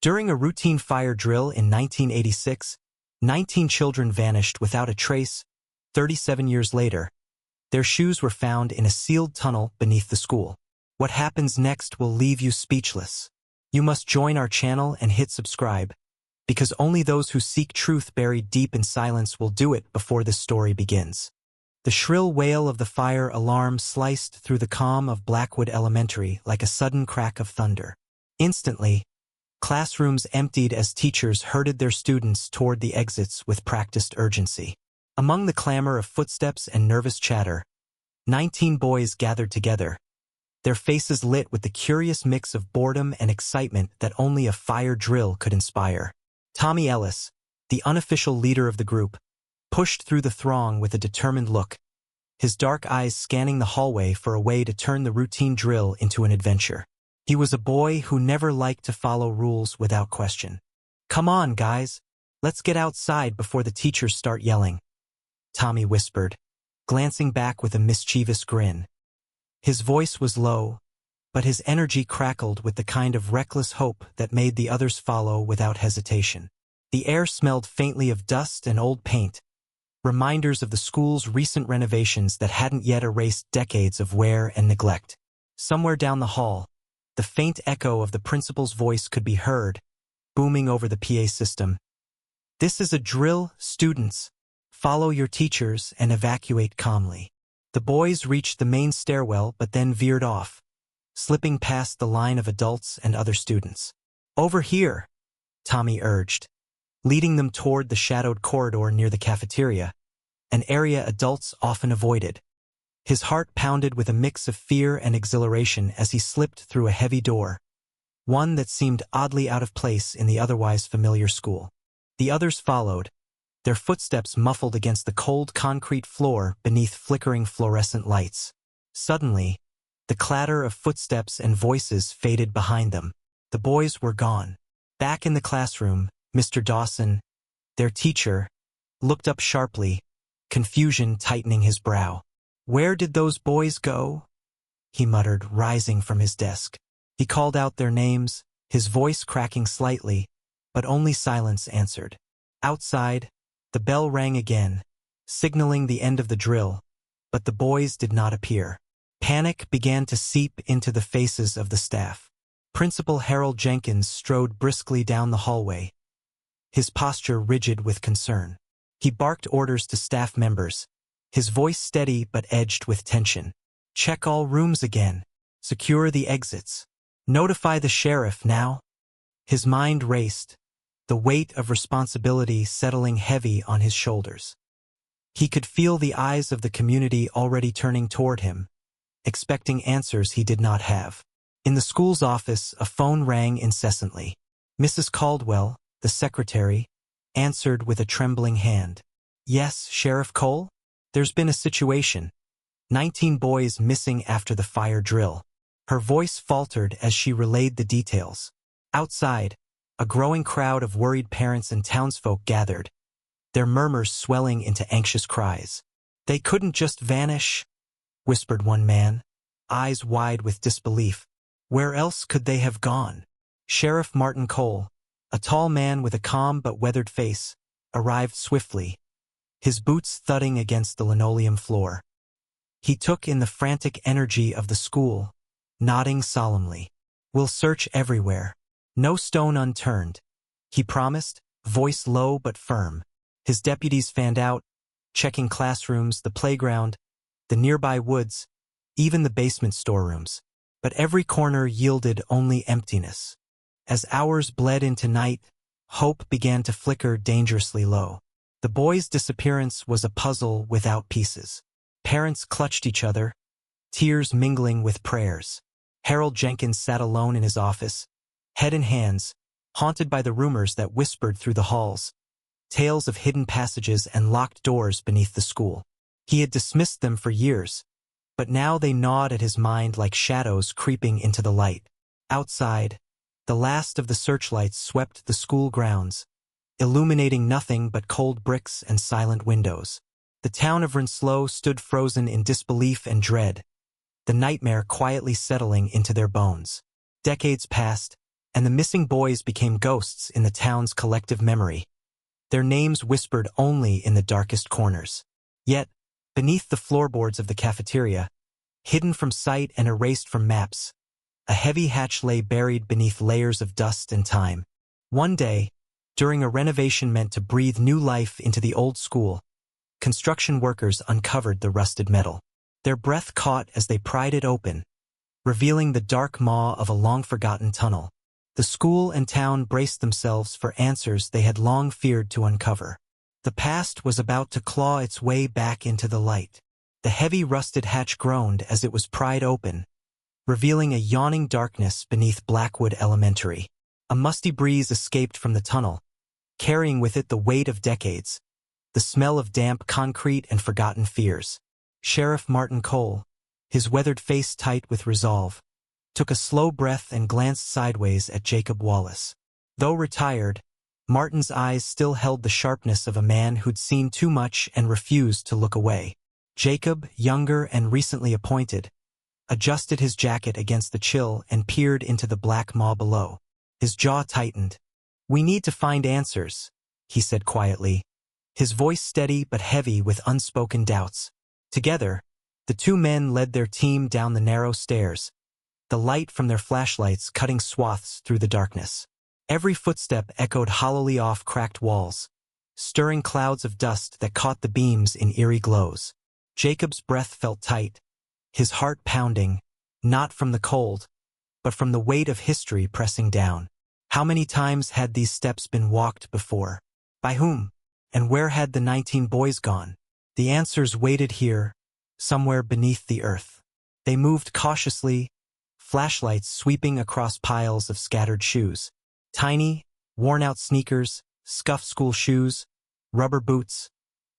During a routine fire drill in 1986, 19 children vanished without a trace. 37 years later, their shoes were found in a sealed tunnel beneath the school. What happens next will leave you speechless. You must join our channel and hit subscribe, because only those who seek truth buried deep in silence will do it before this story begins. The shrill wail of the fire alarm sliced through the calm of Blackwood Elementary like a sudden crack of thunder. Instantly, classrooms emptied as teachers herded their students toward the exits with practiced urgency. Among the clamor of footsteps and nervous chatter, 19 boys gathered together, their faces lit with the curious mix of boredom and excitement that only a fire drill could inspire. Tommy Ellis, the unofficial leader of the group, pushed through the throng with a determined look, his dark eyes scanning the hallway for a way to turn the routine drill into an adventure. He was a boy who never liked to follow rules without question. "Come on, guys. Let's get outside before the teachers start yelling," Tommy whispered, glancing back with a mischievous grin. His voice was low, but his energy crackled with the kind of reckless hope that made the others follow without hesitation. The air smelled faintly of dust and old paint, reminders of the school's recent renovations that hadn't yet erased decades of wear and neglect. Somewhere down the hall, the faint echo of the principal's voice could be heard, booming over the PA system. "This is a drill, students. Follow your teachers and evacuate calmly." The boys reached the main stairwell but then veered off, slipping past the line of adults and other students. "Over here," Tommy urged, leading them toward the shadowed corridor near the cafeteria, an area adults often avoided. His heart pounded with a mix of fear and exhilaration as he slipped through a heavy door, one that seemed oddly out of place in the otherwise familiar school. The others followed, their footsteps muffled against the cold concrete floor beneath flickering fluorescent lights. Suddenly, the clatter of footsteps and voices faded behind them. The boys were gone. Back in the classroom, Mr. Dawson, their teacher, looked up sharply, confusion tightening his brow. "Where did those boys go?" he muttered, rising from his desk. He called out their names, his voice cracking slightly, but only silence answered. Outside, the bell rang again, signaling the end of the drill, but the boys did not appear. Panic began to seep into the faces of the staff. Principal Harold Jenkins strode briskly down the hallway, his posture rigid with concern. He barked orders to staff members, his voice steady but edged with tension. "Check all rooms again. Secure the exits. Notify the sheriff now." His mind raced, the weight of responsibility settling heavy on his shoulders. He could feel the eyes of the community already turning toward him, expecting answers he did not have. In the school's office, a phone rang incessantly. Mrs. Caldwell, the secretary, answered with a trembling hand. "Yes, Sheriff Cole? There's been a situation. 19 boys missing after the fire drill." Her voice faltered as she relayed the details. Outside, a growing crowd of worried parents and townsfolk gathered, their murmurs swelling into anxious cries. "They couldn't just vanish," whispered one man, eyes wide with disbelief. "Where else could they have gone?" Sheriff Martin Cole, a tall man with a calm but weathered face, arrived swiftly, his boots thudding against the linoleum floor. He took in the frantic energy of the school, nodding solemnly. "We'll search everywhere. No stone unturned," he promised, voice low but firm. His deputies fanned out, checking classrooms, the playground, the nearby woods, even the basement storerooms. But every corner yielded only emptiness. As hours bled into night, hope began to flicker dangerously low. The boys' disappearance was a puzzle without pieces. Parents clutched each other, tears mingling with prayers. Harold Jenkins sat alone in his office, head in hands, haunted by the rumors that whispered through the halls, tales of hidden passages and locked doors beneath the school. He had dismissed them for years, but now they gnawed at his mind like shadows creeping into the light. Outside, the last of the searchlights swept the school grounds, illuminating nothing but cold bricks and silent windows. The town of Rinslow stood frozen in disbelief and dread, the nightmare quietly settling into their bones. Decades passed, and the missing boys became ghosts in the town's collective memory, their names whispered only in the darkest corners. Yet, beneath the floorboards of the cafeteria, hidden from sight and erased from maps, a heavy hatch lay buried beneath layers of dust and time. One day, during a renovation meant to breathe new life into the old school, construction workers uncovered the rusted metal. Their breath caught as they pried it open, revealing the dark maw of a long-forgotten tunnel. The school and town braced themselves for answers they had long feared to uncover. The past was about to claw its way back into the light. The heavy rusted hatch groaned as it was pried open, revealing a yawning darkness beneath Blackwood Elementary. A musty breeze escaped from the tunnel, carrying with it the weight of decades, the smell of damp concrete and forgotten fears. Sheriff Martin Cole, his weathered face tight with resolve, took a slow breath and glanced sideways at Jacob Wallace. Though retired, Martin's eyes still held the sharpness of a man who'd seen too much and refused to look away. Jacob, younger and recently appointed, adjusted his jacket against the chill and peered into the black maw below. His jaw tightened. "We need to find answers," he said quietly, his voice steady but heavy with unspoken doubts. Together, the two men led their team down the narrow stairs, the light from their flashlights cutting swaths through the darkness. Every footstep echoed hollowly off cracked walls, stirring clouds of dust that caught the beams in eerie glows. Jacob's breath felt tight, his heart pounding, not from the cold, but from the weight of history pressing down. How many times had these steps been walked before? By whom? And where had the 19 boys gone? The answers waited here, somewhere beneath the earth. They moved cautiously, flashlights sweeping across piles of scattered shoes. Tiny, worn-out sneakers, scuffed school shoes, rubber boots,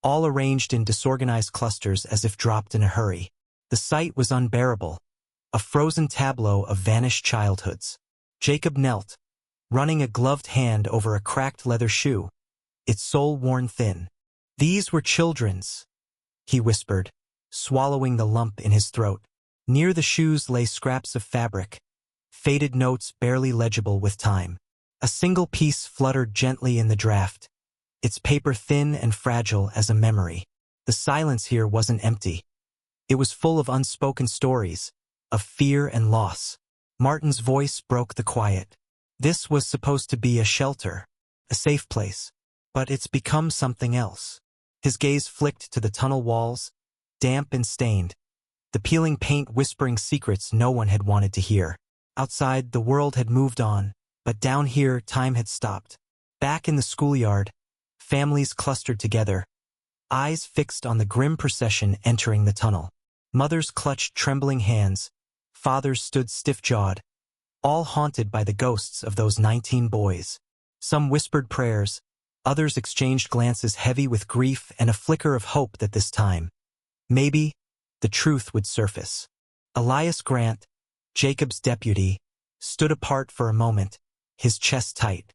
all arranged in disorganized clusters as if dropped in a hurry. The sight was unbearable, a frozen tableau of vanished childhoods. Jacob knelt, running a gloved hand over a cracked leather shoe, its sole worn thin. "These were children's," he whispered, swallowing the lump in his throat. Near the shoes lay scraps of fabric, faded notes barely legible with time. A single piece fluttered gently in the draft, its paper thin and fragile as a memory. The silence here wasn't empty. It was full of unspoken stories, of fear and loss. Martin's voice broke the quiet. "This was supposed to be a shelter, a safe place, but it's become something else." His gaze flicked to the tunnel walls, damp and stained, the peeling paint whispering secrets no one had wanted to hear. Outside, the world had moved on, but down here, time had stopped. Back in the schoolyard, families clustered together, eyes fixed on the grim procession entering the tunnel. Mothers clutched trembling hands, fathers stood stiff-jawed, all haunted by the ghosts of those 19 boys. Some whispered prayers, others exchanged glances heavy with grief and a flicker of hope that this time, maybe, the truth would surface. Elias Grant, Jacob's deputy, stood apart for a moment, his chest tight.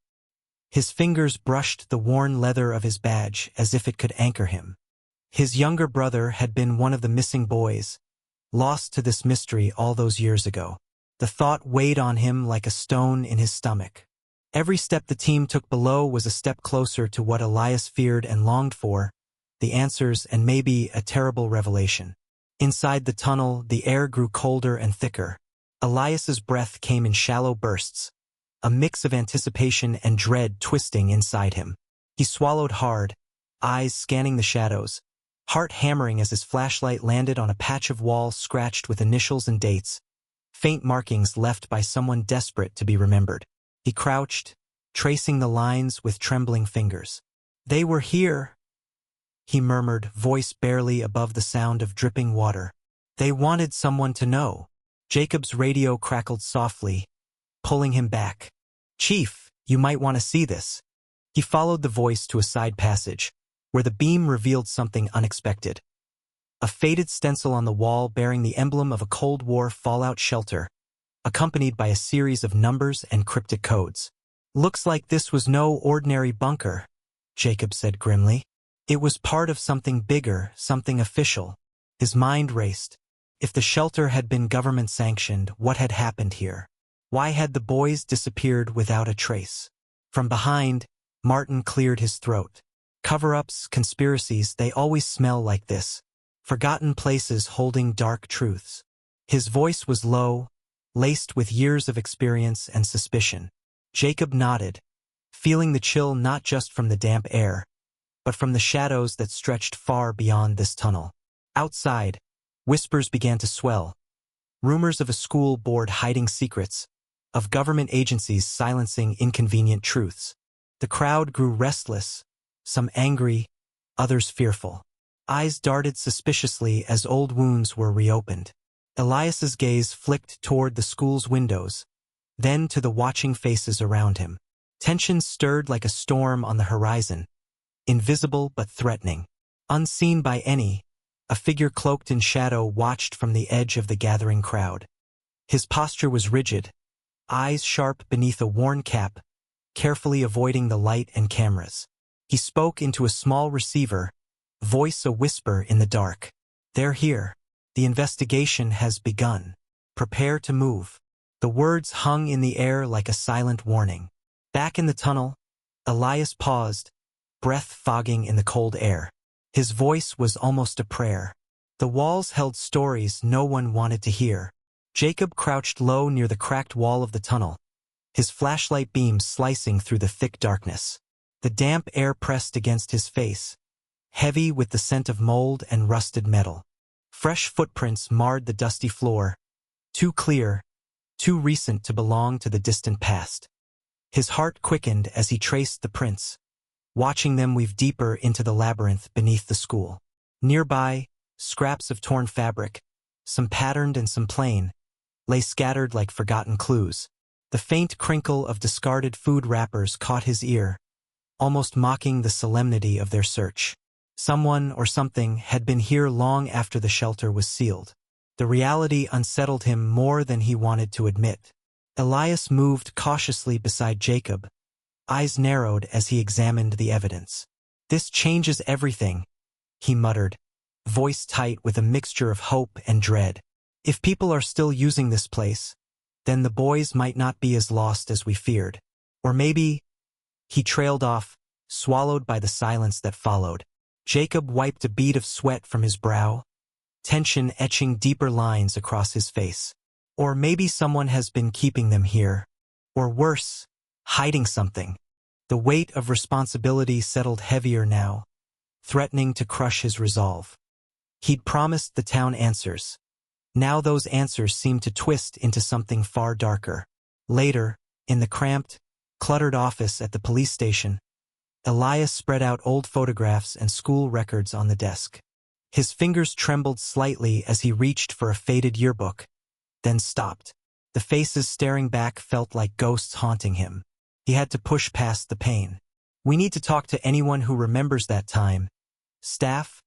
His fingers brushed the worn leather of his badge as if it could anchor him. His younger brother had been one of the missing boys, lost to this mystery all those years ago. The thought weighed on him like a stone in his stomach. Every step the team took below was a step closer to what Elias feared and longed for, the answers and maybe a terrible revelation. Inside the tunnel, the air grew colder and thicker. Elias's breath came in shallow bursts, a mix of anticipation and dread twisting inside him. He swallowed hard, eyes scanning the shadows, heart hammering as his flashlight landed on a patch of wall scratched with initials and dates, faint markings left by someone desperate to be remembered. He crouched, tracing the lines with trembling fingers. "They were here," he murmured, voice barely above the sound of dripping water. "They wanted someone to know." Jacob's radio crackled softly, pulling him back. "Chief, you might want to see this." He followed the voice to a side passage, where the beam revealed something unexpected. A faded stencil on the wall bearing the emblem of a Cold War fallout shelter, accompanied by a series of numbers and cryptic codes. "Looks like this was no ordinary bunker," Jacob said grimly. "It was part of something bigger, something official." His mind raced. If the shelter had been government-sanctioned, what had happened here? Why had the boys disappeared without a trace? From behind, Martin cleared his throat. Cover-ups, conspiracies, they always smell like this. Forgotten places holding dark truths. His voice was low, laced with years of experience and suspicion. Jacob nodded, feeling the chill not just from the damp air, but from the shadows that stretched far beyond this tunnel. Outside, whispers began to swell. Rumors of a school board hiding secrets, of government agencies silencing inconvenient truths. The crowd grew restless, some angry, others fearful. Eyes darted suspiciously as old wounds were reopened. Elias's gaze flicked toward the school's windows, then to the watching faces around him. Tension stirred like a storm on the horizon, invisible but threatening. Unseen by any, a figure cloaked in shadow watched from the edge of the gathering crowd. His posture was rigid, eyes sharp beneath a worn cap, carefully avoiding the light and cameras. He spoke into a small receiver, voice a whisper in the dark. "They're here. The investigation has begun. Prepare to move." The words hung in the air like a silent warning. Back in the tunnel, Elias paused, breath fogging in the cold air. His voice was almost a prayer. The walls held stories no one wanted to hear. Jacob crouched low near the cracked wall of the tunnel, his flashlight beam slicing through the thick darkness. The damp air pressed against his face, heavy with the scent of mold and rusted metal. Fresh footprints marred the dusty floor, too clear, too recent to belong to the distant past. His heart quickened as he traced the prints, watching them weave deeper into the labyrinth beneath the school. Nearby, scraps of torn fabric, some patterned and some plain, lay scattered like forgotten clues. The faint crinkle of discarded food wrappers caught his ear, almost mocking the solemnity of their search. Someone or something had been here long after the shelter was sealed. The reality unsettled him more than he wanted to admit. Elias moved cautiously beside Jacob, eyes narrowed as he examined the evidence. "This changes everything," he muttered, voice tight with a mixture of hope and dread. "If people are still using this place, then the boys might not be as lost as we feared. Or maybe—" He trailed off, swallowed by the silence that followed. Jacob wiped a bead of sweat from his brow, tension etching deeper lines across his face. Or maybe someone has been keeping them here. Or worse, hiding something. The weight of responsibility settled heavier now, threatening to crush his resolve. He'd promised the town answers. Now those answers seemed to twist into something far darker. Later, in the cramped, cluttered office at the police station, Elias spread out old photographs and school records on the desk. His fingers trembled slightly as he reached for a faded yearbook, then stopped. The faces staring back felt like ghosts haunting him. He had to push past the pain. "We need to talk to anyone who remembers that time. Staff,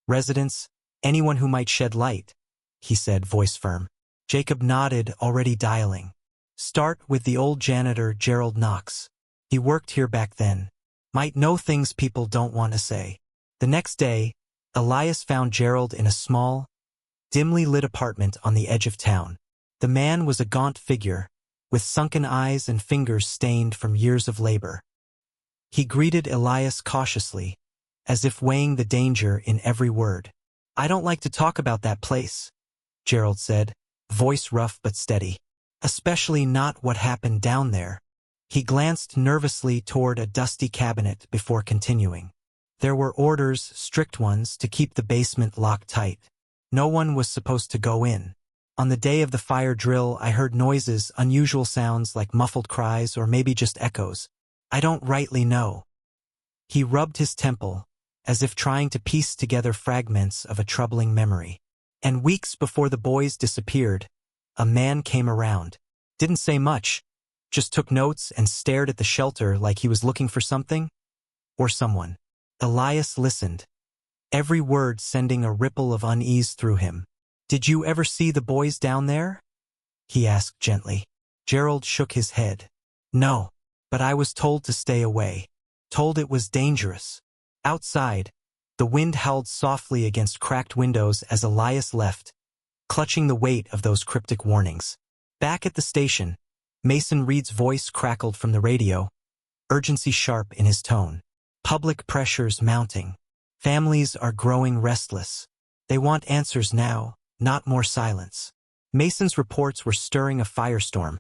residents, anyone who might shed light," he said, voice firm. Jacob nodded, already dialing. "Start with the old janitor, Gerald Knox. He worked here back then. Might know things people don't want to say." The next day, Elias found Gerald in a small, dimly lit apartment on the edge of town. The man was a gaunt figure, with sunken eyes and fingers stained from years of labor. He greeted Elias cautiously, as if weighing the danger in every word. "I don't like to talk about that place," Gerald said, voice rough but steady. "Especially not what happened down there." He glanced nervously toward a dusty cabinet before continuing. "There were orders, strict ones, to keep the basement locked tight. No one was supposed to go in. On the day of the fire drill, I heard noises, unusual sounds like muffled cries or maybe just echoes. I don't rightly know." He rubbed his temple, as if trying to piece together fragments of a troubling memory. "And weeks before the boys disappeared, a man came around. Didn't say much, just took notes and stared at the shelter like he was looking for something or someone." Elias listened, every word sending a ripple of unease through him. "Did you ever see the boys down there?" he asked gently. Gerald shook his head. "No, but I was told to stay away. Told it was dangerous." Outside, the wind howled softly against cracked windows as Elias left, clutching the weight of those cryptic warnings. Back at the station, Mason Reed's voice crackled from the radio, urgency sharp in his tone. Public pressures mounting. Families are growing restless. They want answers now, not more silence. Mason's reports were stirring a firestorm,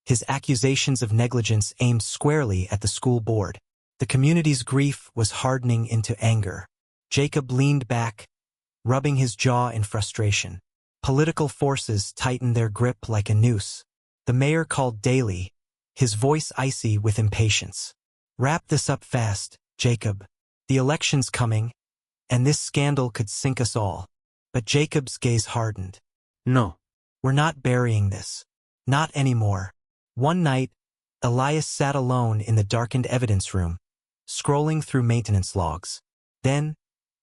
his accusations of negligence aimed squarely at the school board. The community's grief was hardening into anger. Jacob leaned back, rubbing his jaw in frustration. Political forces tightened their grip like a noose. The mayor called daily, his voice icy with impatience. "Wrap this up fast, Jacob. The election's coming, and this scandal could sink us all." But Jacob's gaze hardened. No. "We're not burying this. Not anymore." One night, Elias sat alone in the darkened evidence room, scrolling through maintenance logs. Then,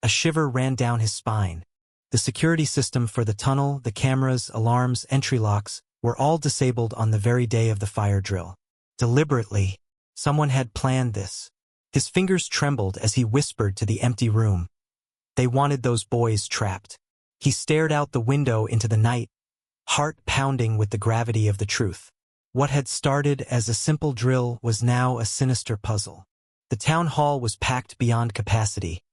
a shiver ran down his spine. The security system for the tunnel, the cameras, alarms, entry locks, were all disabled on the very day of the fire drill. Deliberately, someone had planned this. His fingers trembled as he whispered to the empty room. They wanted those boys trapped. He stared out the window into the night, heart pounding with the gravity of the truth. What had started as a simple drill was now a sinister puzzle. The town hall was packed beyond capacity,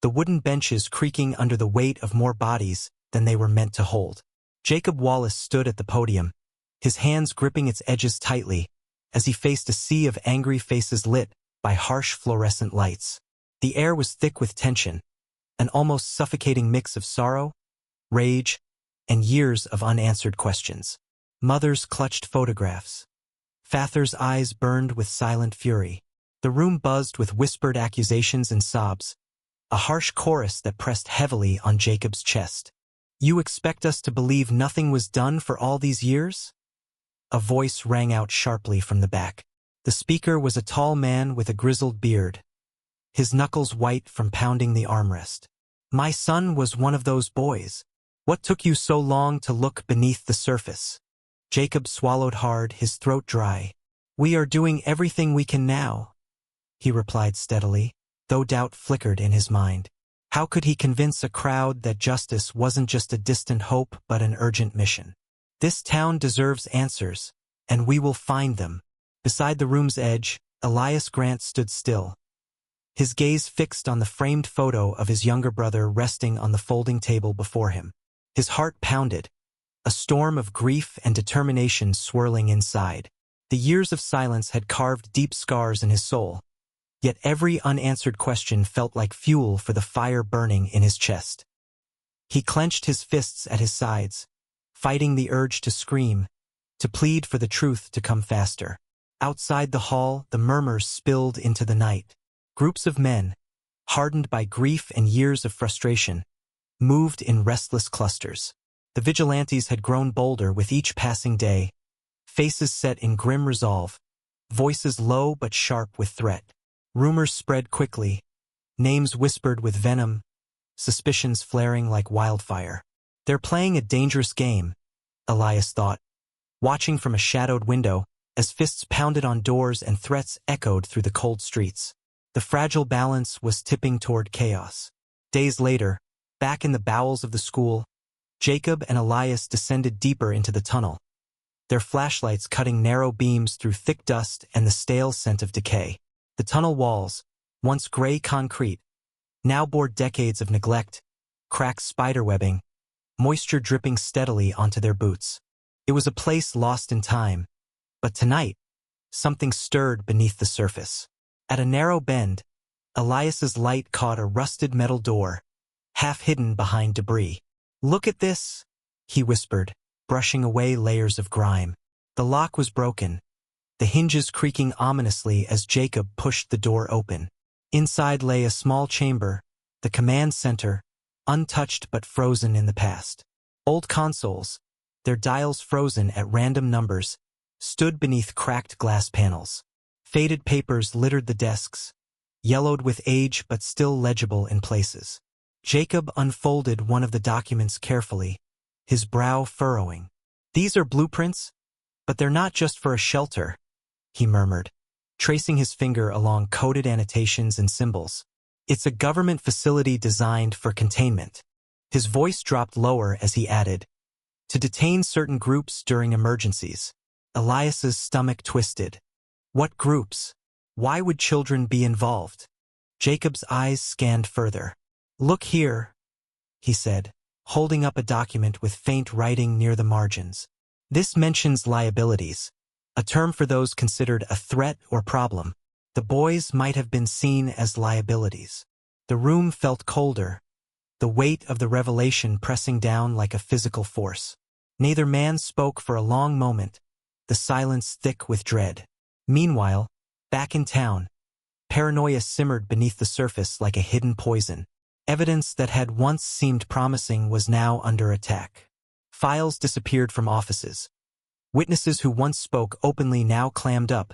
the wooden benches creaking under the weight of more bodies than they were meant to hold. Jacob Wallace stood at the podium, his hands gripping its edges tightly, as he faced a sea of angry faces lit by harsh fluorescent lights. The air was thick with tension, an almost suffocating mix of sorrow, rage, and years of unanswered questions. Mothers clutched photographs. Fathers' eyes burned with silent fury. The room buzzed with whispered accusations and sobs, a harsh chorus that pressed heavily on Jacob's chest. "You expect us to believe nothing was done for all these years?" A voice rang out sharply from the back. The speaker was a tall man with a grizzled beard, his knuckles white from pounding the armrest. "My son was one of those boys. What took you so long to look beneath the surface?" Jacob swallowed hard, his throat dry. "We are doing everything we can now," he replied steadily, though doubt flickered in his mind. How could he convince a crowd that justice wasn't just a distant hope but an urgent mission? "This town deserves answers, and we will find them." Beside the room's edge, Elias Grant stood still, his gaze fixed on the framed photo of his younger brother resting on the folding table before him. His heart pounded, a storm of grief and determination swirling inside. The years of silence had carved deep scars in his soul, yet every unanswered question felt like fuel for the fire burning in his chest. He clenched his fists at his sides, fighting the urge to scream, to plead for the truth to come faster. Outside the hall, the murmurs spilled into the night. Groups of men, hardened by grief and years of frustration, moved in restless clusters. The vigilantes had grown bolder with each passing day, faces set in grim resolve, voices low but sharp with threat. Rumors spread quickly, names whispered with venom, suspicions flaring like wildfire. "They're playing a dangerous game," Elias thought, watching from a shadowed window as fists pounded on doors and threats echoed through the cold streets. The fragile balance was tipping toward chaos. Days later, back in the bowels of the school, Jacob and Elias descended deeper into the tunnel, their flashlights cutting narrow beams through thick dust and the stale scent of decay. The tunnel walls, once gray concrete, now bore decades of neglect, cracked spiderwebbing, moisture dripping steadily onto their boots. It was a place lost in time, but tonight, something stirred beneath the surface. At a narrow bend, Elias's light caught a rusted metal door, half hidden behind debris. "Look at this," he whispered, brushing away layers of grime. The lock was broken, the hinges creaking ominously as Jacob pushed the door open. Inside lay a small chamber, the command center, untouched but frozen in the past. Old consoles, their dials frozen at random numbers, stood beneath cracked glass panels. Faded papers littered the desks, yellowed with age but still legible in places. Jacob unfolded one of the documents carefully, his brow furrowing. "These are blueprints, but they're not just for a shelter," he murmured, tracing his finger along coded annotations and symbols. "It's a government facility designed for containment." His voice dropped lower as he added, "to detain certain groups during emergencies." Elias's stomach twisted. What groups? Why would children be involved? Jacob's eyes scanned further. Look here, he said, holding up a document with faint writing near the margins. This mentions liabilities, a term for those considered a threat or problem. The boys might have been seen as liabilities. The room felt colder, the weight of the revelation pressing down like a physical force. Neither man spoke for a long moment, the silence thick with dread. Meanwhile, back in town, paranoia simmered beneath the surface like a hidden poison. Evidence that had once seemed promising was now under attack. Files disappeared from offices. Witnesses who once spoke openly now clammed up,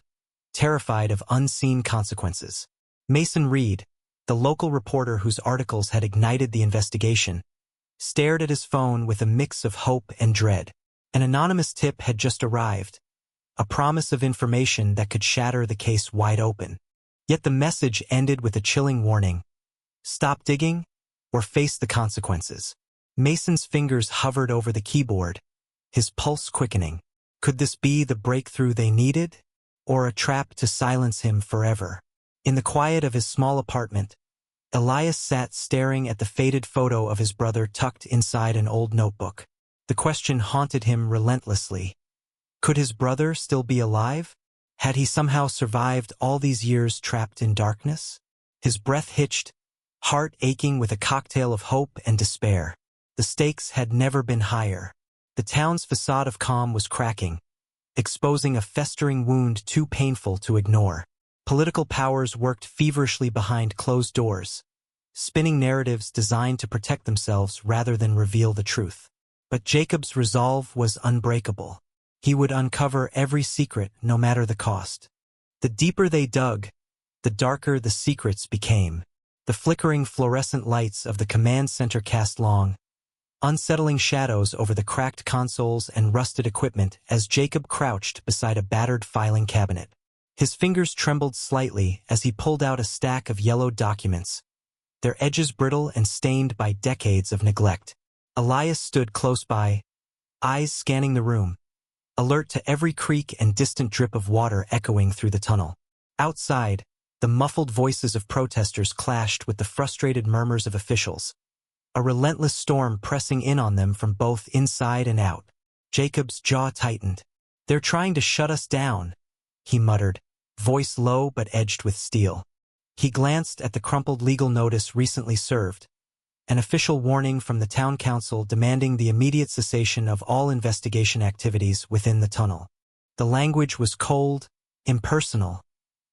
terrified of unseen consequences. Mason Reed, the local reporter whose articles had ignited the investigation, stared at his phone with a mix of hope and dread. An anonymous tip had just arrived, a promise of information that could shatter the case wide open. Yet the message ended with a chilling warning. Stop digging, or face the consequences. Mason's fingers hovered over the keyboard, his pulse quickening. Could this be the breakthrough they needed, or a trap to silence him forever? In the quiet of his small apartment, Elias sat staring at the faded photo of his brother tucked inside an old notebook. The question haunted him relentlessly. Could his brother still be alive? Had he somehow survived all these years trapped in darkness? His breath hitched, heart aching with a cocktail of hope and despair. The stakes had never been higher. The town's facade of calm was cracking, exposing a festering wound too painful to ignore. Political powers worked feverishly behind closed doors, spinning narratives designed to protect themselves rather than reveal the truth. But Jacob's resolve was unbreakable. He would uncover every secret, no matter the cost. The deeper they dug, the darker the secrets became. The flickering fluorescent lights of the command center cast long, unsettling shadows over the cracked consoles and rusted equipment as Jacob crouched beside a battered filing cabinet. His fingers trembled slightly as he pulled out a stack of yellowed documents, their edges brittle and stained by decades of neglect. Elias stood close by, eyes scanning the room, alert to every creak and distant drip of water echoing through the tunnel. Outside, the muffled voices of protesters clashed with the frustrated murmurs of officials, a relentless storm pressing in on them from both inside and out. Jacob's jaw tightened. "They're trying to shut us down," he muttered, voice low but edged with steel. He glanced at the crumpled legal notice recently served, an official warning from the town council demanding the immediate cessation of all investigation activities within the tunnel. The language was cold, impersonal,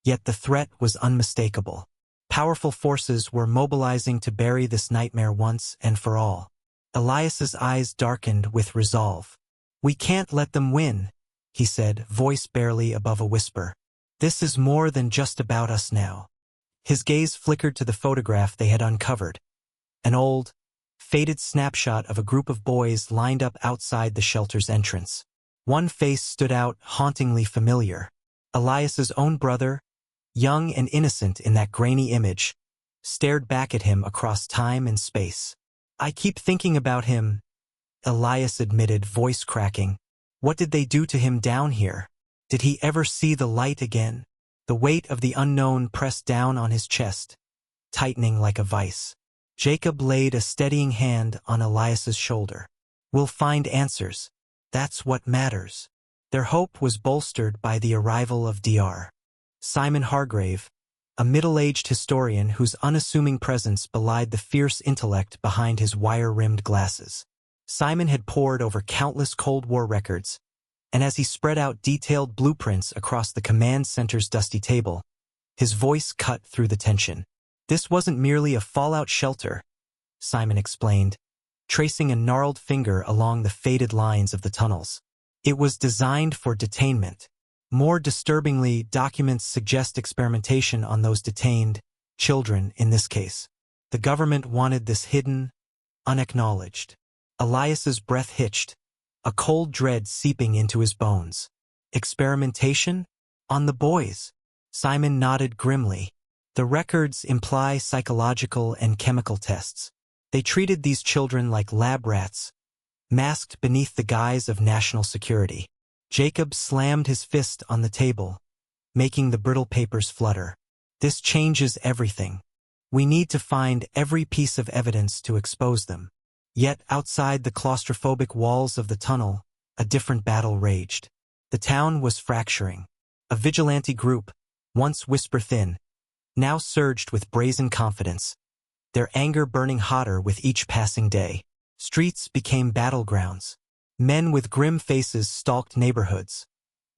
yet the threat was unmistakable. Powerful forces were mobilizing to bury this nightmare once and for all. Elias's eyes darkened with resolve. "We can't let them win," he said, voice barely above a whisper. "This is more than just about us now." His gaze flickered to the photograph they had uncovered, an old, faded snapshot of a group of boys lined up outside the shelter's entrance. One face stood out, hauntingly familiar. Elias's own brother, young and innocent in that grainy image, stared back at him across time and space. "I keep thinking about him," Elias admitted, voice cracking. "What did they do to him down here? Did he ever see the light again?" The weight of the unknown pressed down on his chest, tightening like a vice. Jacob laid a steadying hand on Elias's shoulder. "We'll find answers. That's what matters." Their hope was bolstered by the arrival of Dr. Simon Hargrave, a middle-aged historian whose unassuming presence belied the fierce intellect behind his wire-rimmed glasses. Simon had pored over countless Cold War records, and as he spread out detailed blueprints across the command center's dusty table, his voice cut through the tension. "This wasn't merely a fallout shelter," Simon explained, tracing a gnarled finger along the faded lines of the tunnels. "It was designed for detainment. More disturbingly, documents suggest experimentation on those detained, children in this case. The government wanted this hidden, unacknowledged." Elias's breath hitched, a cold dread seeping into his bones. "Experimentation? On the boys?" Simon nodded grimly. "The records imply psychological and chemical tests. They treated these children like lab rats, masked beneath the guise of national security. Jacob slammed his fist on the table, making the brittle papers flutter. This changes everything. We need to find every piece of evidence to expose them. Yet outside the claustrophobic walls of the tunnel, a different battle raged. The town was fracturing. A vigilante group, once whisper-thin, now surged with brazen confidence, their anger burning hotter with each passing day. Streets became battlegrounds. Men with grim faces stalked neighborhoods,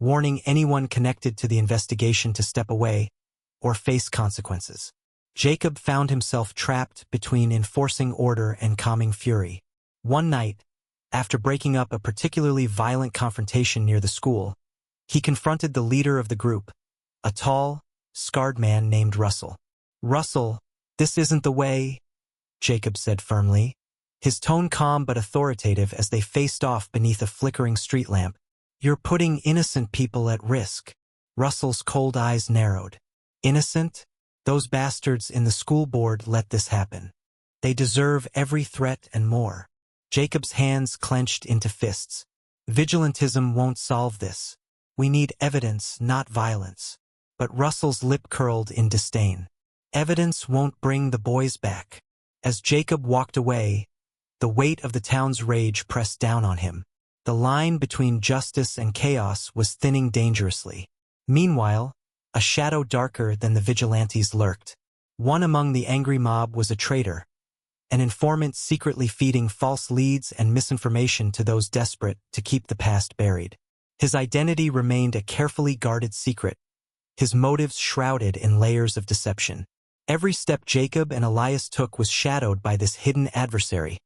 warning anyone connected to the investigation to step away or face consequences. Jacob found himself trapped between enforcing order and calming fury. One night, after breaking up a particularly violent confrontation near the school, he confronted the leader of the group, a tall, scarred man named Russell. "Russell, this isn't the way," Jacob said firmly, his tone calm but authoritative as they faced off beneath a flickering street lamp. "You're putting innocent people at risk." Russell's cold eyes narrowed. "Innocent? Those bastards in the school board let this happen. They deserve every threat and more." Jacob's hands clenched into fists. "Vigilantism won't solve this. We need evidence, not violence." But Russell's lip curled in disdain. "Evidence won't bring the boys back." As Jacob walked away, the weight of the town's rage pressed down on him. The line between justice and chaos was thinning dangerously. Meanwhile, a shadow darker than the vigilantes lurked. One among the angry mob was a traitor, an informant secretly feeding false leads and misinformation to those desperate to keep the past buried. His identity remained a carefully guarded secret, his motives shrouded in layers of deception. Every step Jacob and Elias took was shadowed by this hidden adversary,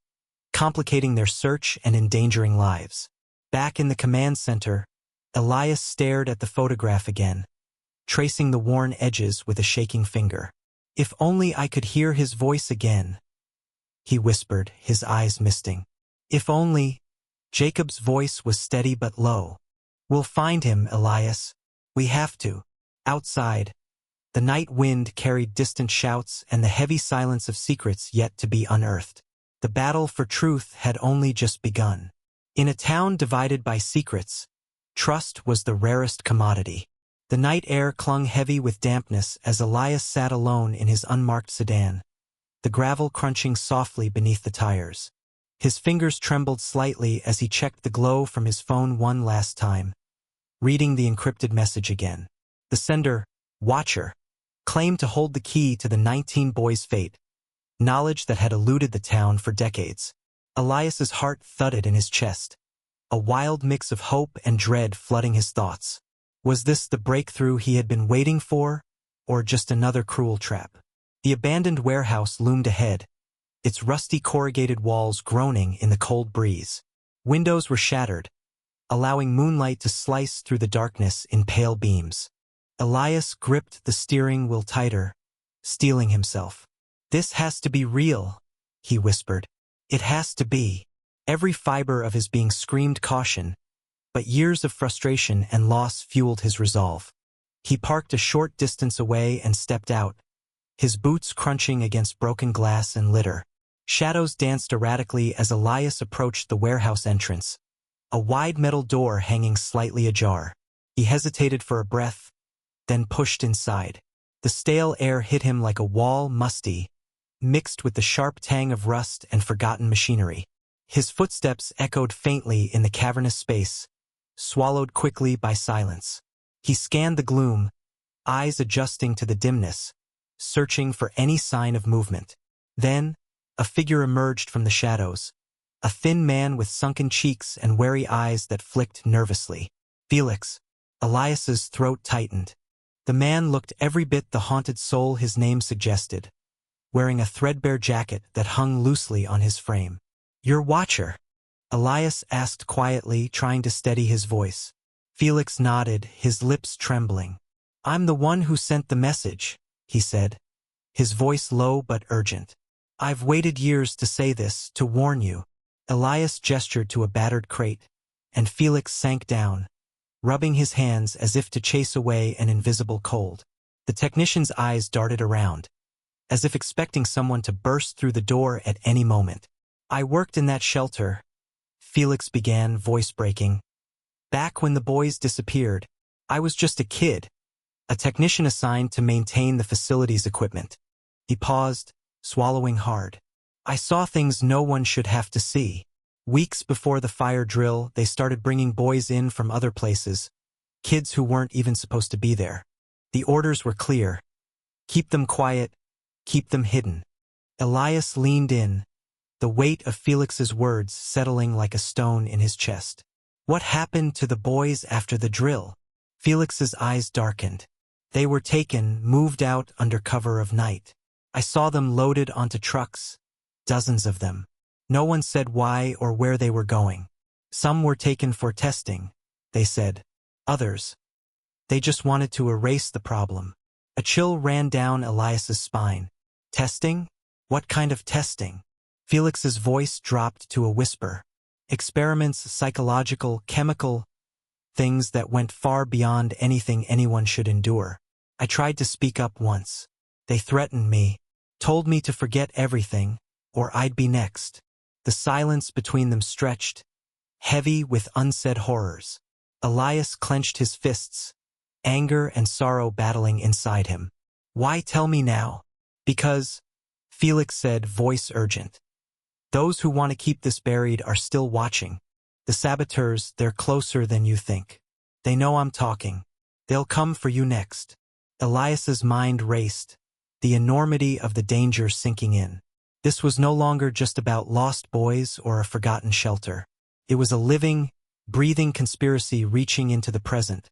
complicating their search and endangering lives. Back in the command center, Elias stared at the photograph again, tracing the worn edges with a shaking finger. "If only I could hear his voice again," he whispered, his eyes misting. "If only—" Jacob's voice was steady but low. "We'll find him, Elias. We have to." Outside, the night wind carried distant shouts and the heavy silence of secrets yet to be unearthed. The battle for truth had only just begun. In a town divided by secrets, trust was the rarest commodity. The night air clung heavy with dampness as Elias sat alone in his unmarked sedan, the gravel crunching softly beneath the tires. His fingers trembled slightly as he checked the glow from his phone one last time, reading the encrypted message again. The sender, Watcher, claimed to hold the key to the 19 boys' fate, knowledge that had eluded the town for decades. Elias's heart thudded in his chest, a wild mix of hope and dread flooding his thoughts. Was this the breakthrough he had been waiting for, or just another cruel trap? The abandoned warehouse loomed ahead, its rusty corrugated walls groaning in the cold breeze. Windows were shattered, allowing moonlight to slice through the darkness in pale beams. Elias gripped the steering wheel tighter, steeling himself. "This has to be real," he whispered. "It has to be." Every fiber of his being screamed caution, but years of frustration and loss fueled his resolve. He parked a short distance away and stepped out, his boots crunching against broken glass and litter. Shadows danced erratically as Elias approached the warehouse entrance, a wide metal door hanging slightly ajar. He hesitated for a breath, then pushed inside. The stale air hit him like a wall, musty, mixed with the sharp tang of rust and forgotten machinery. His footsteps echoed faintly in the cavernous space, swallowed quickly by silence. He scanned the gloom, eyes adjusting to the dimness, searching for any sign of movement. Then, a figure emerged from the shadows, a thin man with sunken cheeks and wary eyes that flicked nervously. "Felix." Elias's throat tightened. The man looked every bit the haunted soul his name suggested, wearing a threadbare jacket that hung loosely on his frame. "Your Watcher?" Elias asked quietly, trying to steady his voice. Felix nodded, his lips trembling. "I'm the one who sent the message," he said, his voice low but urgent. "I've waited years to say this, to warn you." Elias gestured to a battered crate, and Felix sank down, rubbing his hands as if to chase away an invisible cold. The technician's eyes darted around, as if expecting someone to burst through the door at any moment. "I worked in that shelter," Felix began, voice breaking. Back when the boys disappeared, I was just a kid, a technician assigned to maintain the facility's equipment. He paused, swallowing hard. I saw things no one should have to see. Weeks before the fire drill, they started bringing boys in from other places, kids who weren't even supposed to be there. The orders were clear. Keep them quiet, keep them hidden. Elias leaned in, the weight of Felix's words settling like a stone in his chest. What happened to the boys after the drill? Felix's eyes darkened. They were taken, moved out under cover of night. I saw them loaded onto trucks, dozens of them. No one said why or where they were going. Some were taken for testing, they said. Others, they just wanted to erase the problem. A chill ran down Elias's spine. Testing? What kind of testing? Felix's voice dropped to a whisper. Experiments, psychological, chemical, things that went far beyond anything anyone should endure. I tried to speak up once. They threatened me, told me to forget everything, or I'd be next. The silence between them stretched, heavy with unsaid horrors. Elias clenched his fists, anger and sorrow battling inside him. Why tell me now? Because, Felix said, voice urgent. Those who want to keep this buried are still watching. The saboteurs, they're closer than you think. They know I'm talking. They'll come for you next. Elias's mind raced, the enormity of the danger sinking in. This was no longer just about lost boys or a forgotten shelter. It was a living, breathing conspiracy reaching into the present,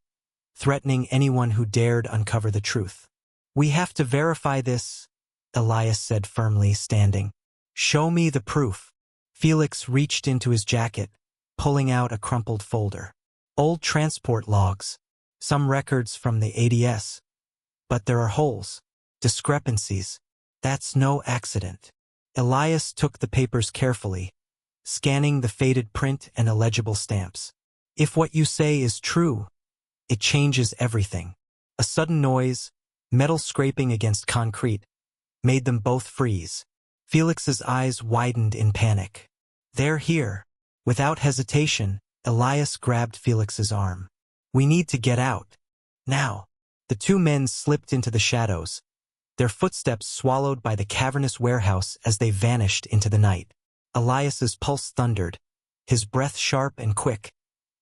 threatening anyone who dared uncover the truth. We have to verify this, Elias said firmly, standing. Show me the proof. Felix reached into his jacket, pulling out a crumpled folder. Old transport logs, some records from the ADS. But there are holes, discrepancies. That's no accident. Elias took the papers carefully, scanning the faded print and illegible stamps. If what you say is true, it changes everything. A sudden noise, metal scraping against concrete, made them both freeze. Felix's eyes widened in panic. They're here. Without hesitation, Elias grabbed Felix's arm. We need to get out. Now. The two men slipped into the shadows, their footsteps swallowed by the cavernous warehouse as they vanished into the night. Elias's pulse thundered, his breath sharp and quick.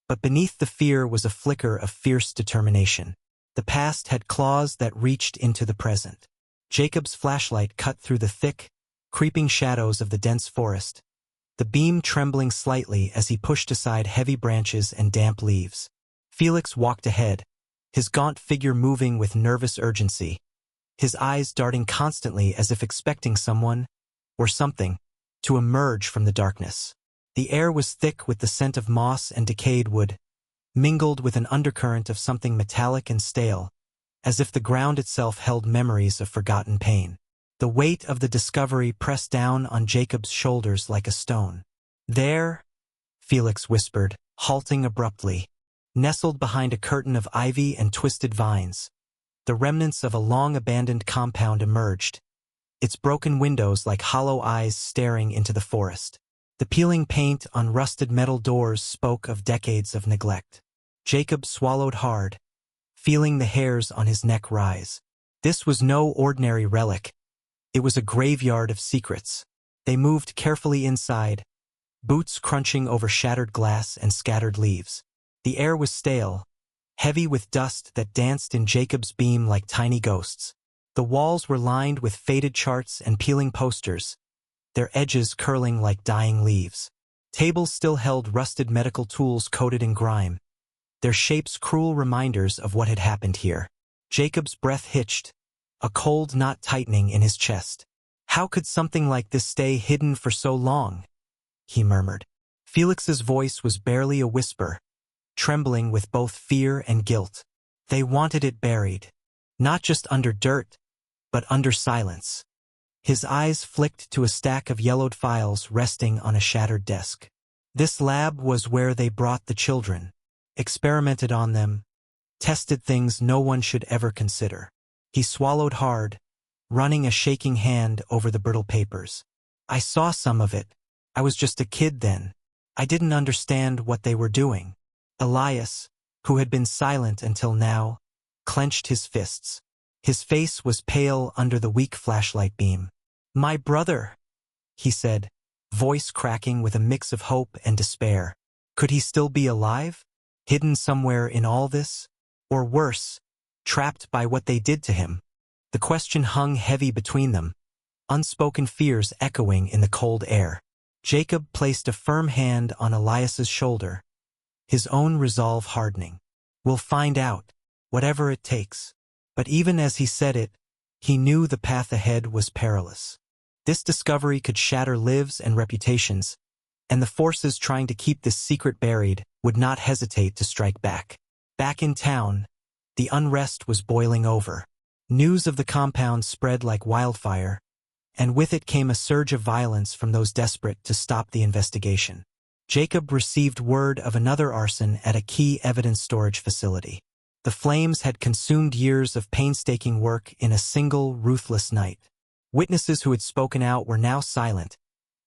But beneath the fear was a flicker of fierce determination. The past had claws that reached into the present. Jacob's flashlight cut through the thick, creeping shadows of the dense forest, the beam trembling slightly as he pushed aside heavy branches and damp leaves. Felix walked ahead, his gaunt figure moving with nervous urgency, his eyes darting constantly as if expecting someone, or something, to emerge from the darkness. The air was thick with the scent of moss and decayed wood, mingled with an undercurrent of something metallic and stale, as if the ground itself held memories of forgotten pain. The weight of the discovery pressed down on Jacob's shoulders like a stone. There, Felix whispered, halting abruptly, nestled behind a curtain of ivy and twisted vines. The remnants of a long-abandoned compound emerged, its broken windows like hollow eyes staring into the forest. The peeling paint on rusted metal doors spoke of decades of neglect. Jacob swallowed hard, feeling the hairs on his neck rise. This was no ordinary relic. It was a graveyard of secrets. They moved carefully inside, boots crunching over shattered glass and scattered leaves. The air was stale, heavy with dust that danced in Jacob's beam like tiny ghosts. The walls were lined with faded charts and peeling posters, their edges curling like dying leaves. Tables still held rusted medical tools coated in grime, their shapes cruel reminders of what had happened here. Jacob's breath hitched, a cold knot tightening in his chest. How could something like this stay hidden for so long? He murmured. Felix's voice was barely a whisper, trembling with both fear and guilt. They wanted it buried, not just under dirt, but under silence. His eyes flicked to a stack of yellowed files resting on a shattered desk. This lab was where they brought the children, experimented on them, tested things no one should ever consider. He swallowed hard, running a shaking hand over the brittle papers. I saw some of it. I was just a kid then. I didn't understand what they were doing. Elias, who had been silent until now, clenched his fists. His face was pale under the weak flashlight beam. "My brother," he said, voice cracking with a mix of hope and despair. Could he still be alive? Hidden somewhere in all this? Or worse, trapped by what they did to him? The question hung heavy between them, unspoken fears echoing in the cold air. Jacob placed a firm hand on Elias's shoulder, his own resolve hardening. "We'll find out, whatever it takes." But even as he said it, he knew the path ahead was perilous. This discovery could shatter lives and reputations, and the forces trying to keep this secret buried would not hesitate to strike back. Back in town, the unrest was boiling over. News of the compound spread like wildfire, and with it came a surge of violence from those desperate to stop the investigation. Jacob received word of another arson at a key evidence storage facility. The flames had consumed years of painstaking work in a single, ruthless night. Witnesses who had spoken out were now silent,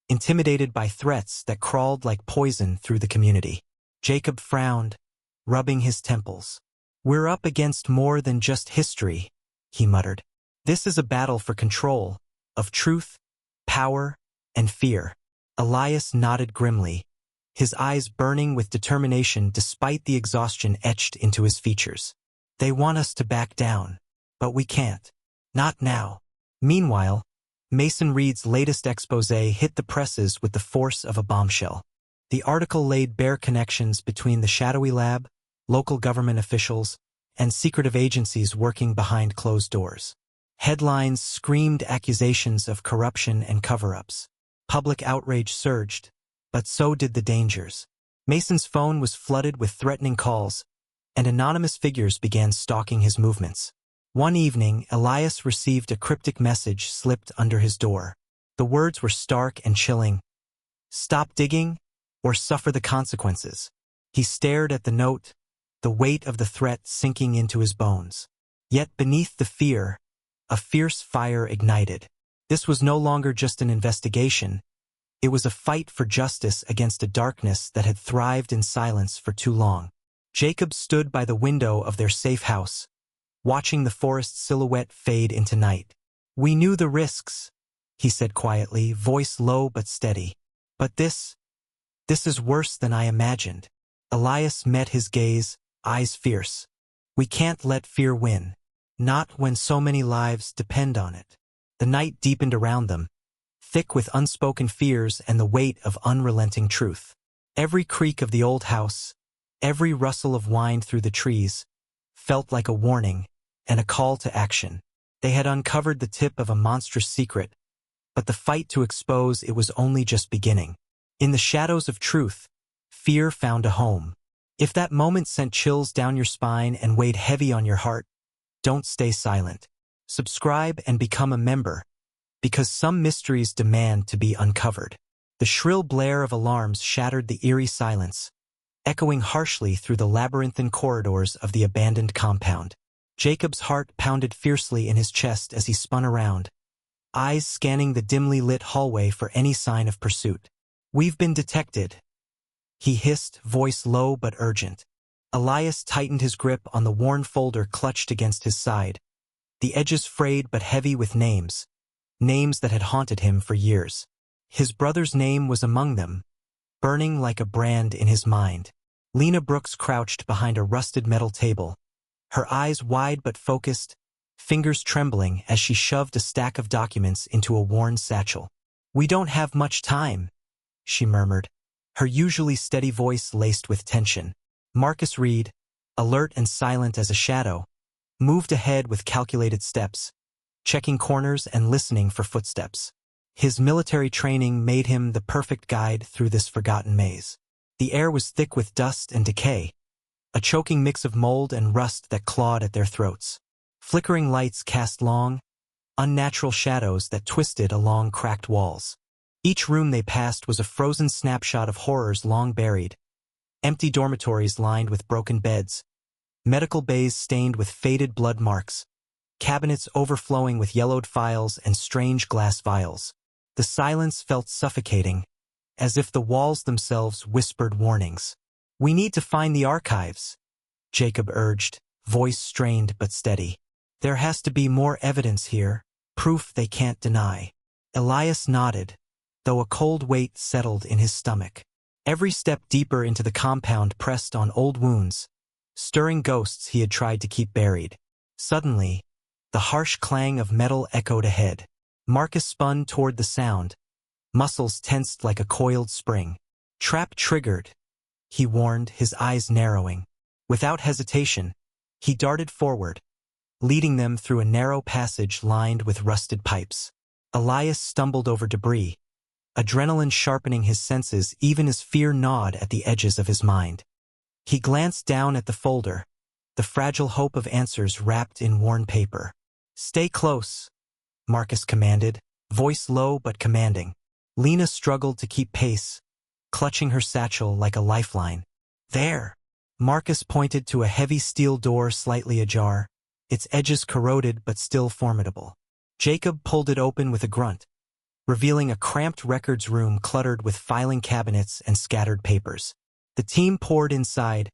intimidated by threats that crawled like poison through the community. Jacob frowned, rubbing his temples. "We're up against more than just history," he muttered. "This is a battle for control, of truth, power, and fear." Elias nodded grimly, his eyes burning with determination despite the exhaustion etched into his features. "They want us to back down, but we can't. Not now." Meanwhile, Mason Reed's latest exposé hit the presses with the force of a bombshell. The article laid bare connections between the shadowy lab, local government officials, and secretive agencies working behind closed doors. Headlines screamed accusations of corruption and cover-ups. Public outrage surged, but so did the dangers. Mason's phone was flooded with threatening calls, and anonymous figures began stalking his movements. One evening, Elias received a cryptic message slipped under his door. The words were stark and chilling. "Stop digging, or suffer the consequences." He stared at the note, the weight of the threat sinking into his bones. Yet beneath the fear, a fierce fire ignited. This was no longer just an investigation. It was a fight for justice against a darkness that had thrived in silence for too long. Jacob stood by the window of their safe house, watching the forest silhouette fade into night. "We knew the risks," he said quietly, voice low but steady. "But this is worse than I imagined." Elias met his gaze, eyes fierce. "We can't let fear win. Not when so many lives depend on it." The night deepened around them, thick with unspoken fears and the weight of unrelenting truth. Every creak of the old house, every rustle of wind through the trees, felt like a warning and a call to action. They had uncovered the tip of a monstrous secret, but the fight to expose it was only just beginning. In the shadows of truth, fear found a home. If that moment sent chills down your spine and weighed heavy on your heart, don't stay silent. Subscribe and become a member, because some mysteries demand to be uncovered. The shrill blare of alarms shattered the eerie silence, echoing harshly through the labyrinthine corridors of the abandoned compound. Jacob's heart pounded fiercely in his chest as he spun around, eyes scanning the dimly lit hallway for any sign of pursuit. "We've been detected," he hissed, voice low but urgent. Elias tightened his grip on the worn folder clutched against his side, the edges frayed but heavy with names that had haunted him for years. His brother's name was among them, burning like a brand in his mind. Lena Brooks crouched behind a rusted metal table, her eyes wide but focused, fingers trembling as she shoved a stack of documents into a worn satchel. "We don't have much time," she murmured, her usually steady voice laced with tension. Marcus Reed, alert and silent as a shadow, moved ahead with calculated steps, checking corners and listening for footsteps. His military training made him the perfect guide through this forgotten maze. The air was thick with dust and decay, a choking mix of mold and rust that clawed at their throats. Flickering lights cast long, unnatural shadows that twisted along cracked walls. Each room they passed was a frozen snapshot of horrors long buried. Empty dormitories lined with broken beds, medical bays stained with faded blood marks, cabinets overflowing with yellowed files and strange glass vials. The silence felt suffocating, as if the walls themselves whispered warnings. "We need to find the archives," Jacob urged, voice strained but steady. "There has to be more evidence here, proof they can't deny." Elias nodded, though a cold weight settled in his stomach. Every step deeper into the compound pressed on old wounds, stirring ghosts he had tried to keep buried. Suddenly, the harsh clang of metal echoed ahead. Marcus spun toward the sound, muscles tensed like a coiled spring. "Trap triggered," he warned, his eyes narrowing. Without hesitation, he darted forward, leading them through a narrow passage lined with rusted pipes. Elias stumbled over debris, adrenaline sharpening his senses even as fear gnawed at the edges of his mind. He glanced down at the folder, the fragile hope of answers wrapped in worn paper. "Stay close," Marcus commanded, voice low but commanding. Lena struggled to keep pace, clutching her satchel like a lifeline. "There!" Marcus pointed to a heavy steel door slightly ajar, its edges corroded but still formidable. Jacob pulled it open with a grunt, revealing a cramped records room cluttered with filing cabinets and scattered papers. The team poured inside,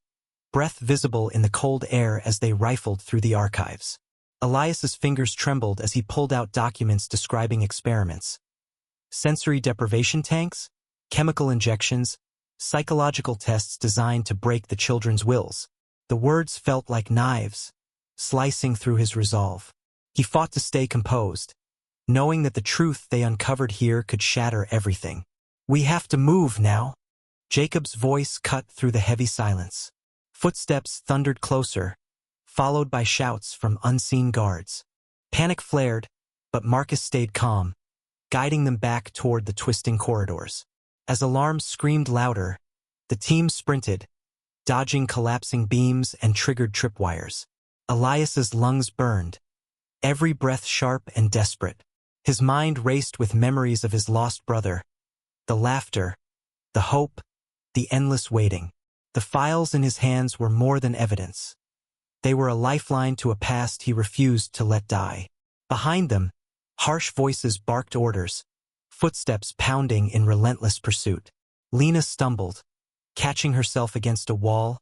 breath visible in the cold air as they rifled through the archives. Elias's fingers trembled as he pulled out documents describing experiments. Sensory deprivation tanks, chemical injections, psychological tests designed to break the children's wills. The words felt like knives, slicing through his resolve. He fought to stay composed, knowing that the truth they uncovered here could shatter everything. "We have to move now." Jacob's voice cut through the heavy silence. Footsteps thundered closer, followed by shouts from unseen guards. Panic flared, but Marcus stayed calm, guiding them back toward the twisting corridors. As alarms screamed louder, the team sprinted, dodging collapsing beams and triggered tripwires. Elias's lungs burned, every breath sharp and desperate. His mind raced with memories of his lost brother, the laughter, the hope, the endless waiting. The files in his hands were more than evidence. They were a lifeline to a past he refused to let die. Behind them, harsh voices barked orders, footsteps pounding in relentless pursuit. Lena stumbled, catching herself against a wall,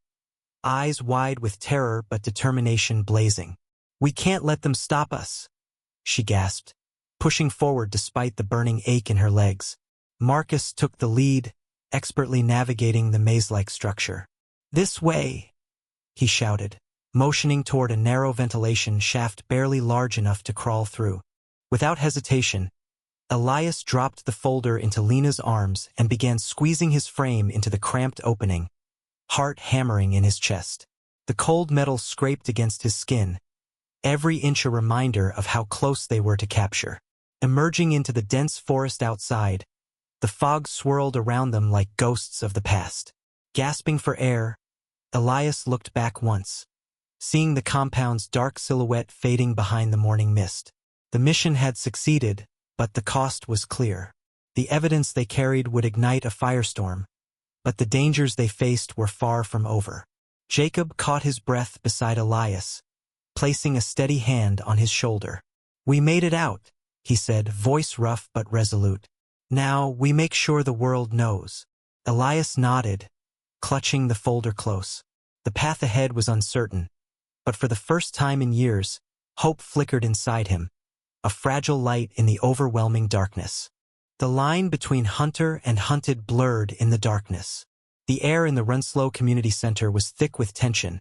eyes wide with terror but determination blazing. "We can't let them stop us," she gasped, pushing forward despite the burning ache in her legs. Marcus took the lead, expertly navigating the maze-like structure. "This way," he shouted, motioning toward a narrow ventilation shaft barely large enough to crawl through. Without hesitation, Elias dropped the folder into Lena's arms and began squeezing his frame into the cramped opening, heart hammering in his chest. The cold metal scraped against his skin, every inch a reminder of how close they were to capture. Emerging into the dense forest outside, the fog swirled around them like ghosts of the past. Gasping for air, Elias looked back once, seeing the compound's dark silhouette fading behind the morning mist. The mission had succeeded, but the cost was clear. The evidence they carried would ignite a firestorm, but the dangers they faced were far from over. Jacob caught his breath beside Elias, placing a steady hand on his shoulder. "We made it out," he said, voice rough but resolute. "Now we make sure the world knows." Elias nodded, clutching the folder close. The path ahead was uncertain, but for the first time in years, hope flickered inside him, a fragile light in the overwhelming darkness. The line between hunter and hunted blurred in the darkness. The air in the Runslow Community Center was thick with tension,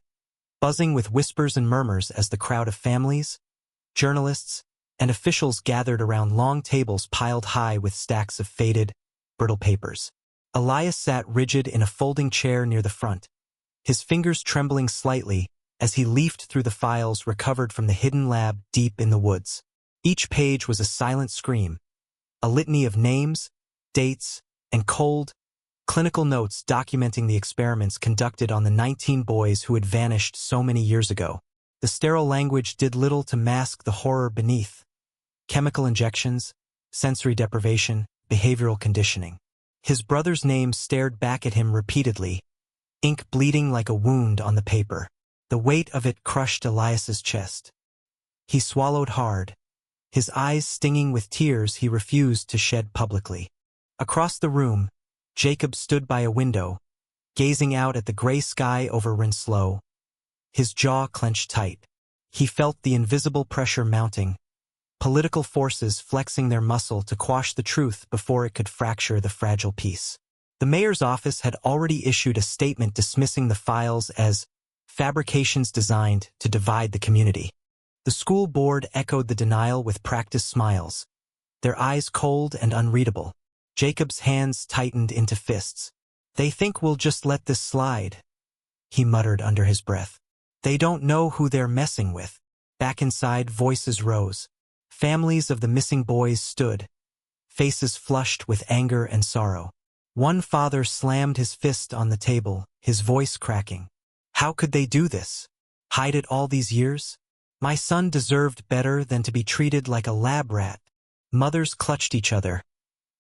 buzzing with whispers and murmurs as the crowd of families, journalists, and officials gathered around long tables piled high with stacks of faded, brittle papers. Elias sat rigid in a folding chair near the front, his fingers trembling slightly as he leafed through the files recovered from the hidden lab deep in the woods. Each page was a silent scream, a litany of names, dates, and cold, clinical notes documenting the experiments conducted on the 19 boys who had vanished so many years ago. The sterile language did little to mask the horror beneath: chemical injections, sensory deprivation, behavioral conditioning. His brother's name stared back at him repeatedly, ink bleeding like a wound on the paper. The weight of it crushed Elias's chest. He swallowed hard, his eyes stinging with tears he refused to shed publicly. Across the room, Jacob stood by a window, gazing out at the gray sky over Rinslow, his jaw clenched tight. He felt the invisible pressure mounting, political forces flexing their muscle to quash the truth before it could fracture the fragile peace. The mayor's office had already issued a statement dismissing the files as fabrications designed to divide the community. The school board echoed the denial with practiced smiles, their eyes cold and unreadable. Jacob's hands tightened into fists. "They think we'll just let this slide," he muttered under his breath. "They don't know who they're messing with." Back inside, voices rose. Families of the missing boys stood, faces flushed with anger and sorrow. One father slammed his fist on the table, his voice cracking. "How could they do this? Hide it all these years? My son deserved better than to be treated like a lab rat." Mothers clutched each other,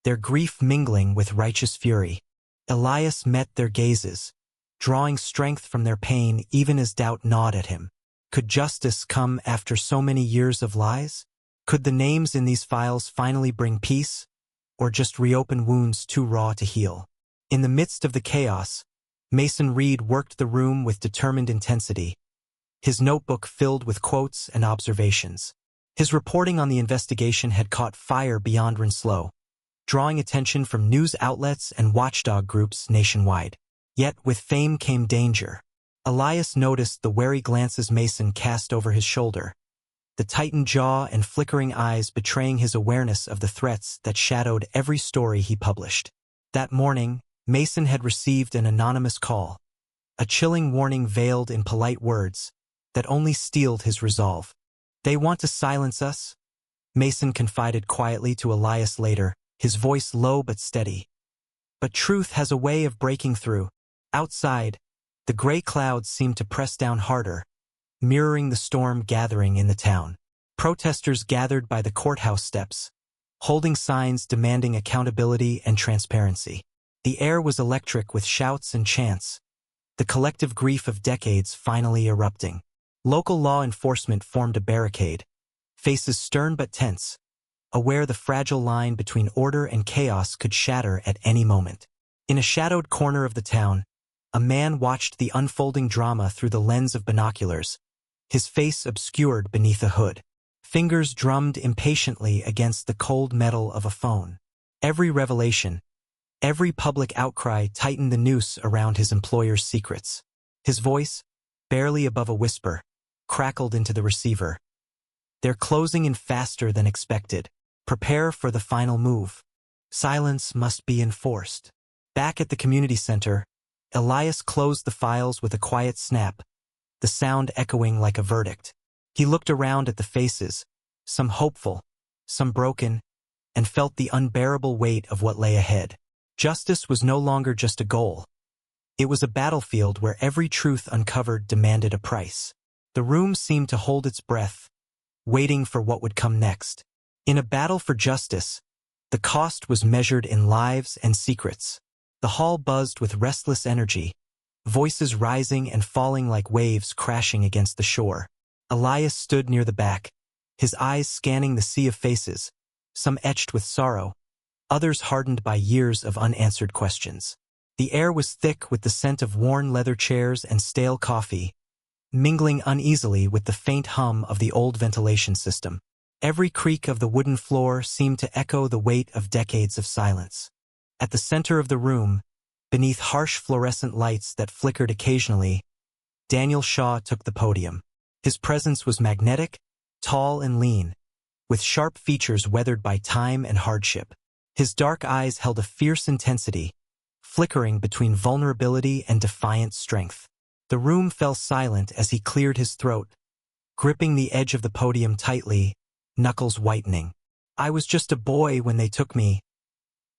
their grief mingling with righteous fury. Elias met their gazes, drawing strength from their pain even as doubt gnawed at him. Could justice come after so many years of lies? Could the names in these files finally bring peace, or just reopen wounds too raw to heal? In the midst of the chaos, Mason Reed worked the room with determined intensity, his notebook filled with quotes and observations. His reporting on the investigation had caught fire beyond Rinslow, drawing attention from news outlets and watchdog groups nationwide. Yet with fame came danger. Elias noticed the wary glances Mason cast over his shoulder, the tightened jaw and flickering eyes betraying his awareness of the threats that shadowed every story he published. That morning, Mason had received an anonymous call, a chilling warning veiled in polite words that only steeled his resolve. "They want to silence us," Mason confided quietly to Elias later, his voice low but steady. "But truth has a way of breaking through." Outside, the gray clouds seemed to press down harder, mirroring the storm gathering in the town. Protesters gathered by the courthouse steps, holding signs demanding accountability and transparency. The air was electric with shouts and chants, the collective grief of decades finally erupting. Local law enforcement formed a barricade, faces stern but tense, aware the fragile line between order and chaos could shatter at any moment. In a shadowed corner of the town, a man watched the unfolding drama through the lens of binoculars, his face obscured beneath a hood. Fingers drummed impatiently against the cold metal of a phone. Every revelation, every public outcry tightened the noose around his employer's secrets. His voice, barely above a whisper, crackled into the receiver. "They're closing in faster than expected. Prepare for the final move. Silence must be enforced." Back at the community center, Elias closed the files with a quiet snap, the sound echoing like a verdict. He looked around at the faces, some hopeful, some broken, and felt the unbearable weight of what lay ahead. Justice was no longer just a goal. It was a battlefield where every truth uncovered demanded a price. The room seemed to hold its breath, waiting for what would come next. In a battle for justice, the cost was measured in lives and secrets. The hall buzzed with restless energy, voices rising and falling like waves crashing against the shore. Elias stood near the back, his eyes scanning the sea of faces, some etched with sorrow, others hardened by years of unanswered questions. The air was thick with the scent of worn leather chairs and stale coffee, mingling uneasily with the faint hum of the old ventilation system. Every creak of the wooden floor seemed to echo the weight of decades of silence. At the center of the room, beneath harsh fluorescent lights that flickered occasionally, Daniel Shaw took the podium. His presence was magnetic, tall and lean, with sharp features weathered by time and hardship. His dark eyes held a fierce intensity, flickering between vulnerability and defiant strength. The room fell silent as he cleared his throat, gripping the edge of the podium tightly, knuckles whitening. "I was just a boy when they took me,"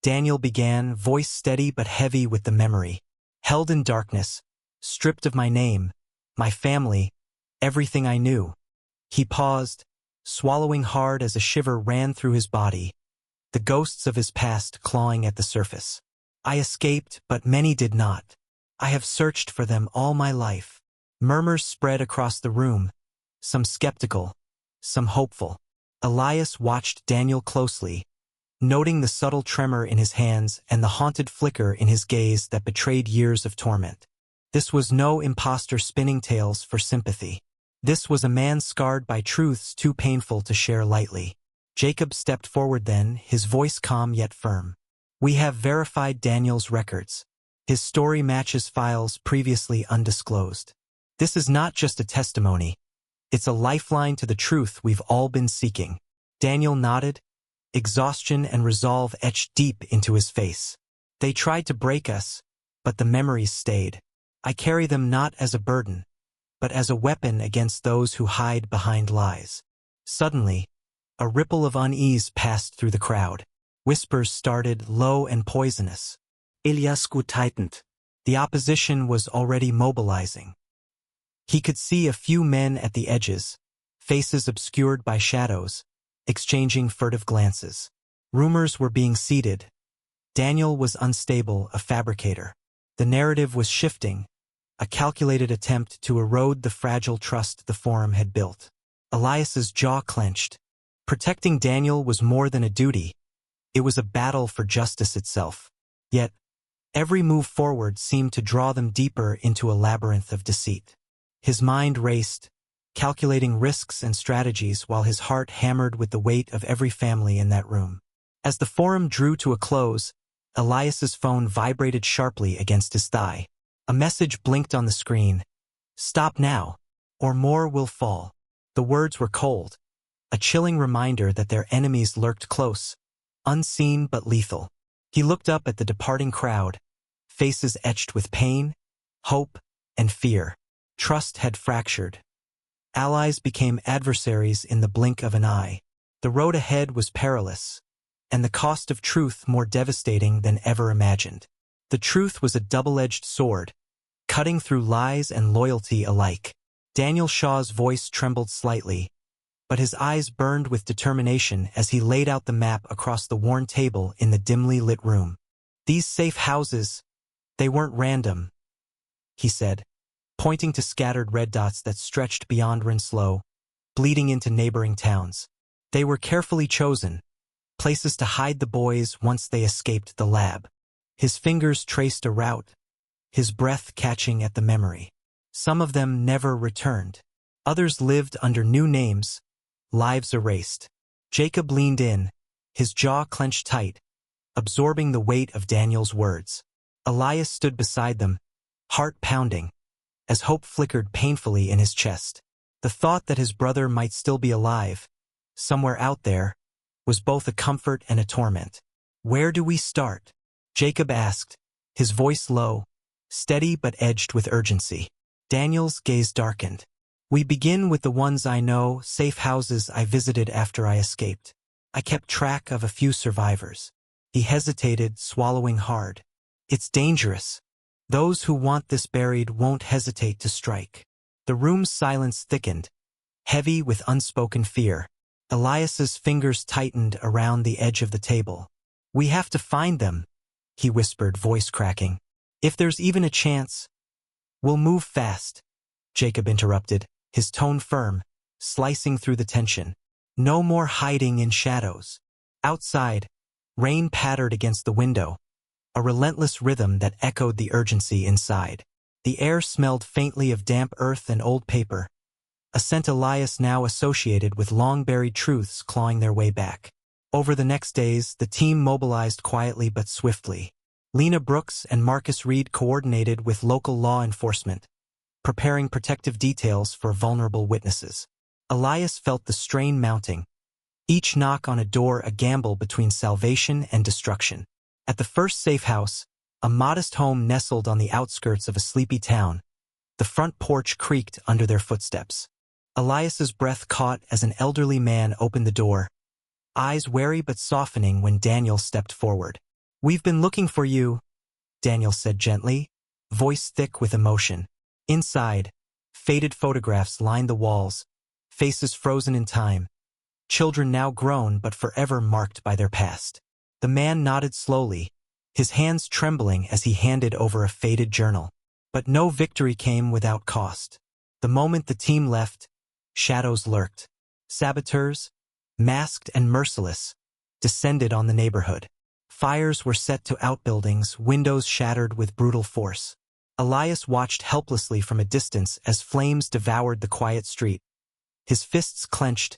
Daniel began, voice steady but heavy with the memory. "Held in darkness, stripped of my name, my family, everything I knew." He paused, swallowing hard as a shiver ran through his body, the ghosts of his past clawing at the surface. "I escaped, but many did not. I have searched for them all my life." Murmurs spread across the room, some skeptical, some hopeful. Elias watched Daniel closely, noting the subtle tremor in his hands and the haunted flicker in his gaze that betrayed years of torment. This was no imposter spinning tales for sympathy. This was a man scarred by truths too painful to share lightly. Jacob stepped forward then, his voice calm yet firm. We have verified Daniel's records. His story matches files previously undisclosed. This is not just a testimony. It's a lifeline to the truth we've all been seeking. Daniel nodded, exhaustion and resolve etched deep into his face. They tried to break us, but the memories stayed. I carry them not as a burden, but as a weapon against those who hide behind lies. Suddenly, a ripple of unease passed through the crowd. Whispers started, low and poisonous. Ilyasku tightened. The opposition was already mobilizing. He could see a few men at the edges, faces obscured by shadows, exchanging furtive glances. Rumors were being seeded. Daniel was unstable, a fabricator. The narrative was shifting, a calculated attempt to erode the fragile trust the Forum had built. Elias's jaw clenched. Protecting Daniel was more than a duty. It was a battle for justice itself. Yet, every move forward seemed to draw them deeper into a labyrinth of deceit. His mind raced, calculating risks and strategies while his heart hammered with the weight of every family in that room. As the Forum drew to a close, Elias's phone vibrated sharply against his thigh. A message blinked on the screen. Stop now, or more will fall. The words were cold, a chilling reminder that their enemies lurked close, unseen but lethal. He looked up at the departing crowd, faces etched with pain, hope, and fear. Trust had fractured. Allies became adversaries in the blink of an eye. The road ahead was perilous, and the cost of truth more devastating than ever imagined. The truth was a double-edged sword, cutting through lies and loyalty alike. Daniel Shaw's voice trembled slightly, but his eyes burned with determination as he laid out the map across the worn table in the dimly lit room. These safe houses, they weren't random, he said, pointing to scattered red dots that stretched beyond Rinslow, bleeding into neighboring towns. They were carefully chosen, places to hide the boys once they escaped the lab. His fingers traced a route, his breath catching at the memory. Some of them never returned. Others lived under new names, lives erased. Jacob leaned in, his jaw clenched tight, absorbing the weight of Daniel's words. Elias stood beside them, heart pounding, as hope flickered painfully in his chest. The thought that his brother might still be alive, somewhere out there, was both a comfort and a torment. Where do we start? Jacob asked, his voice low, steady but edged with urgency. Daniel's gaze darkened. We begin with the ones I know, safe houses I visited after I escaped. I kept track of a few survivors. He hesitated, swallowing hard. It's dangerous. Those who want this buried won't hesitate to strike. The room's silence thickened, heavy with unspoken fear. Elias's fingers tightened around the edge of the table. We have to find them, he whispered, voice cracking. If there's even a chance, we'll move fast, Jacob interrupted, his tone firm, slicing through the tension. No more hiding in shadows. Outside, rain pattered against the window, a relentless rhythm that echoed the urgency inside. The air smelled faintly of damp earth and old paper, a scent Elias now associated with long-buried truths clawing their way back. Over the next days, the team mobilized quietly but swiftly. Lena Brooks and Marcus Reed coordinated with local law enforcement, preparing protective details for vulnerable witnesses. Elias felt the strain mounting, each knock on a door a gamble between salvation and destruction. At the first safe house, a modest home nestled on the outskirts of a sleepy town, the front porch creaked under their footsteps. Elias's breath caught as an elderly man opened the door, eyes wary but softening when Daniel stepped forward. We've been looking for you, Daniel said gently, voice thick with emotion. Inside, faded photographs lined the walls, faces frozen in time, children now grown but forever marked by their past. The man nodded slowly, his hands trembling as he handed over a faded journal. But no victory came without cost. The moment the team left, shadows lurked. Saboteurs, masked and merciless, descended on the neighborhood. Fires were set to outbuildings, windows shattered with brutal force. Elias watched helplessly from a distance as flames devoured the quiet street. His fists clenched,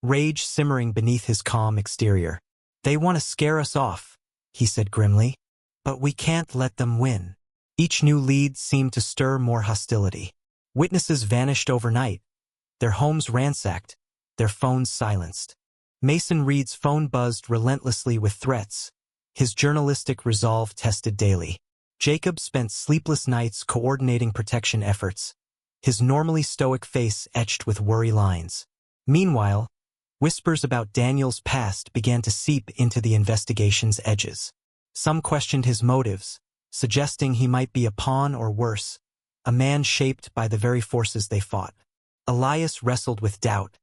rage simmering beneath his calm exterior. "They want to scare us off," he said grimly. "But we can't let them win." Each new lead seemed to stir more hostility. Witnesses vanished overnight, their homes ransacked, their phones silenced. Mason Reed's phone buzzed relentlessly with threats, his journalistic resolve tested daily. Jacob spent sleepless nights coordinating protection efforts, his normally stoic face etched with worry lines. Meanwhile, whispers about Daniel's past began to seep into the investigation's edges. Some questioned his motives, suggesting he might be a pawn or worse, a man shaped by the very forces they fought. Elias wrestled with doubt,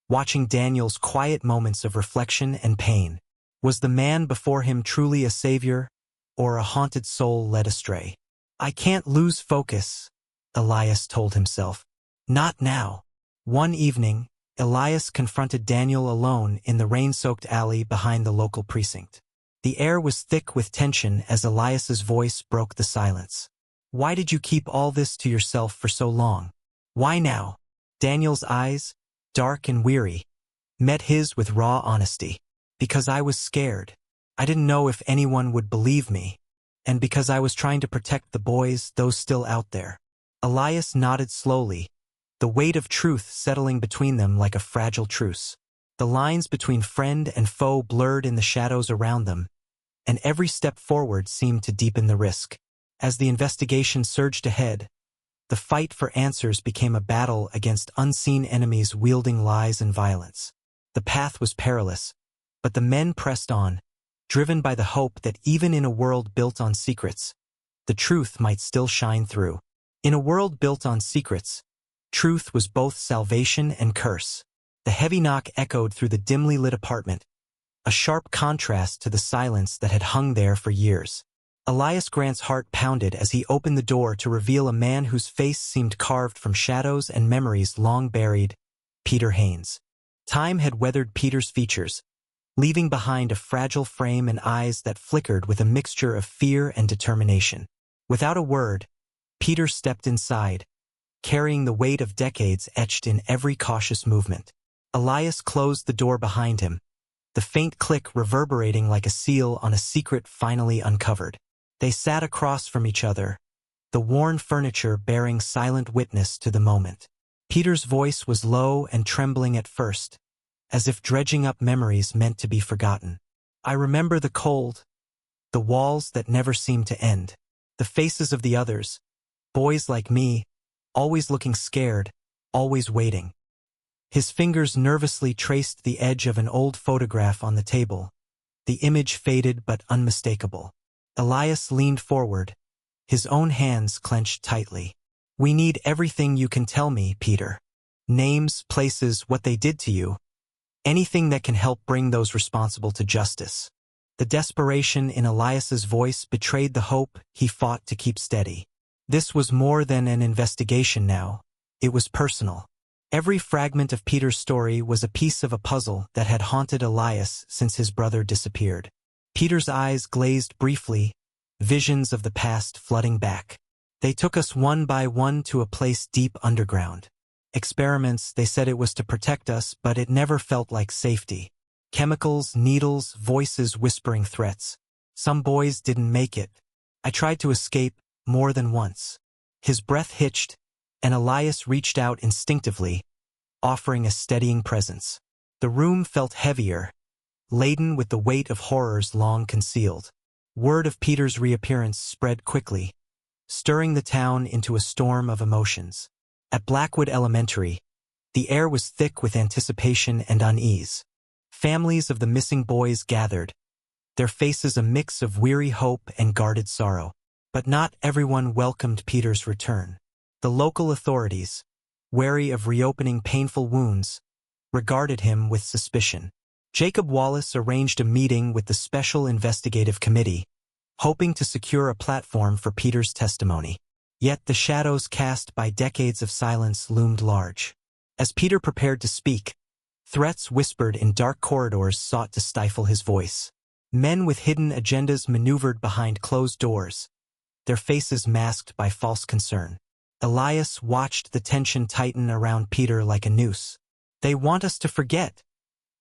watching Daniel's quiet moments of reflection and pain. Was the man before him truly a savior, or a haunted soul led astray? "I can't lose focus," Elias told himself. Not now. One evening, Elias confronted Daniel alone in the rain-soaked alley behind the local precinct. The air was thick with tension as Elias's voice broke the silence. "Why did you keep all this to yourself for so long? Why now?" Daniel's eyes, dark and weary, met his with raw honesty. "Because I was scared. I didn't know if anyone would believe me. And because I was trying to protect the boys, those still out there." Elias nodded slowly, the weight of truth settling between them like a fragile truce. The lines between friend and foe blurred in the shadows around them, and every step forward seemed to deepen the risk. As the investigation surged ahead, the fight for answers became a battle against unseen enemies wielding lies and violence. The path was perilous, but the men pressed on, driven by the hope that even in a world built on secrets, the truth might still shine through. In a world built on secrets, truth was both salvation and curse. The heavy knock echoed through the dimly lit apartment, a sharp contrast to the silence that had hung there for years. Elias Grant's heart pounded as he opened the door to reveal a man whose face seemed carved from shadows and memories long buried, Peter Haynes. Time had weathered Peter's features, leaving behind a fragile frame and eyes that flickered with a mixture of fear and determination. Without a word, Peter stepped inside, carrying the weight of decades etched in every cautious movement. Elias closed the door behind him, the faint click reverberating like a seal on a secret finally uncovered. They sat across from each other, the worn furniture bearing silent witness to the moment. Peter's voice was low and trembling at first, as if dredging up memories meant to be forgotten. "I remember the cold, the walls that never seemed to end, the faces of the others, boys like me, always looking scared, always waiting." His fingers nervously traced the edge of an old photograph on the table, the image faded but unmistakable. Elias leaned forward, his own hands clenched tightly. "We need everything you can tell me, Peter. Names, places, what they did to you. Anything that can help bring those responsible to justice." The desperation in Elias's voice betrayed the hope he fought to keep steady. This was more than an investigation now. It was personal. Every fragment of Peter's story was a piece of a puzzle that had haunted Elias since his brother disappeared. Peter's eyes glazed briefly, visions of the past flooding back. "They took us one by one to a place deep underground. Experiments, they said it was to protect us, but it never felt like safety. Chemicals, needles, voices whispering threats. Some boys didn't make it. I tried to escape more than once." His breath hitched, and Elias reached out instinctively, offering a steadying presence. The room felt heavier, laden with the weight of horrors long concealed. Word of Peter's reappearance spread quickly, stirring the town into a storm of emotions. At Blackwood Elementary, the air was thick with anticipation and unease. Families of the missing boys gathered, their faces a mix of weary hope and guarded sorrow. But not everyone welcomed Peter's return. The local authorities, wary of reopening painful wounds, regarded him with suspicion. Jacob Wallace arranged a meeting with the Special Investigative Committee, hoping to secure a platform for Peter's testimony. Yet the shadows cast by decades of silence loomed large. As Peter prepared to speak, Threats whispered in dark corridors sought to stifle his voice. Men with hidden agendas maneuvered behind closed doors, their faces masked by false concern. Elias watched the tension tighten around Peter like a noose. "They want us to forget,"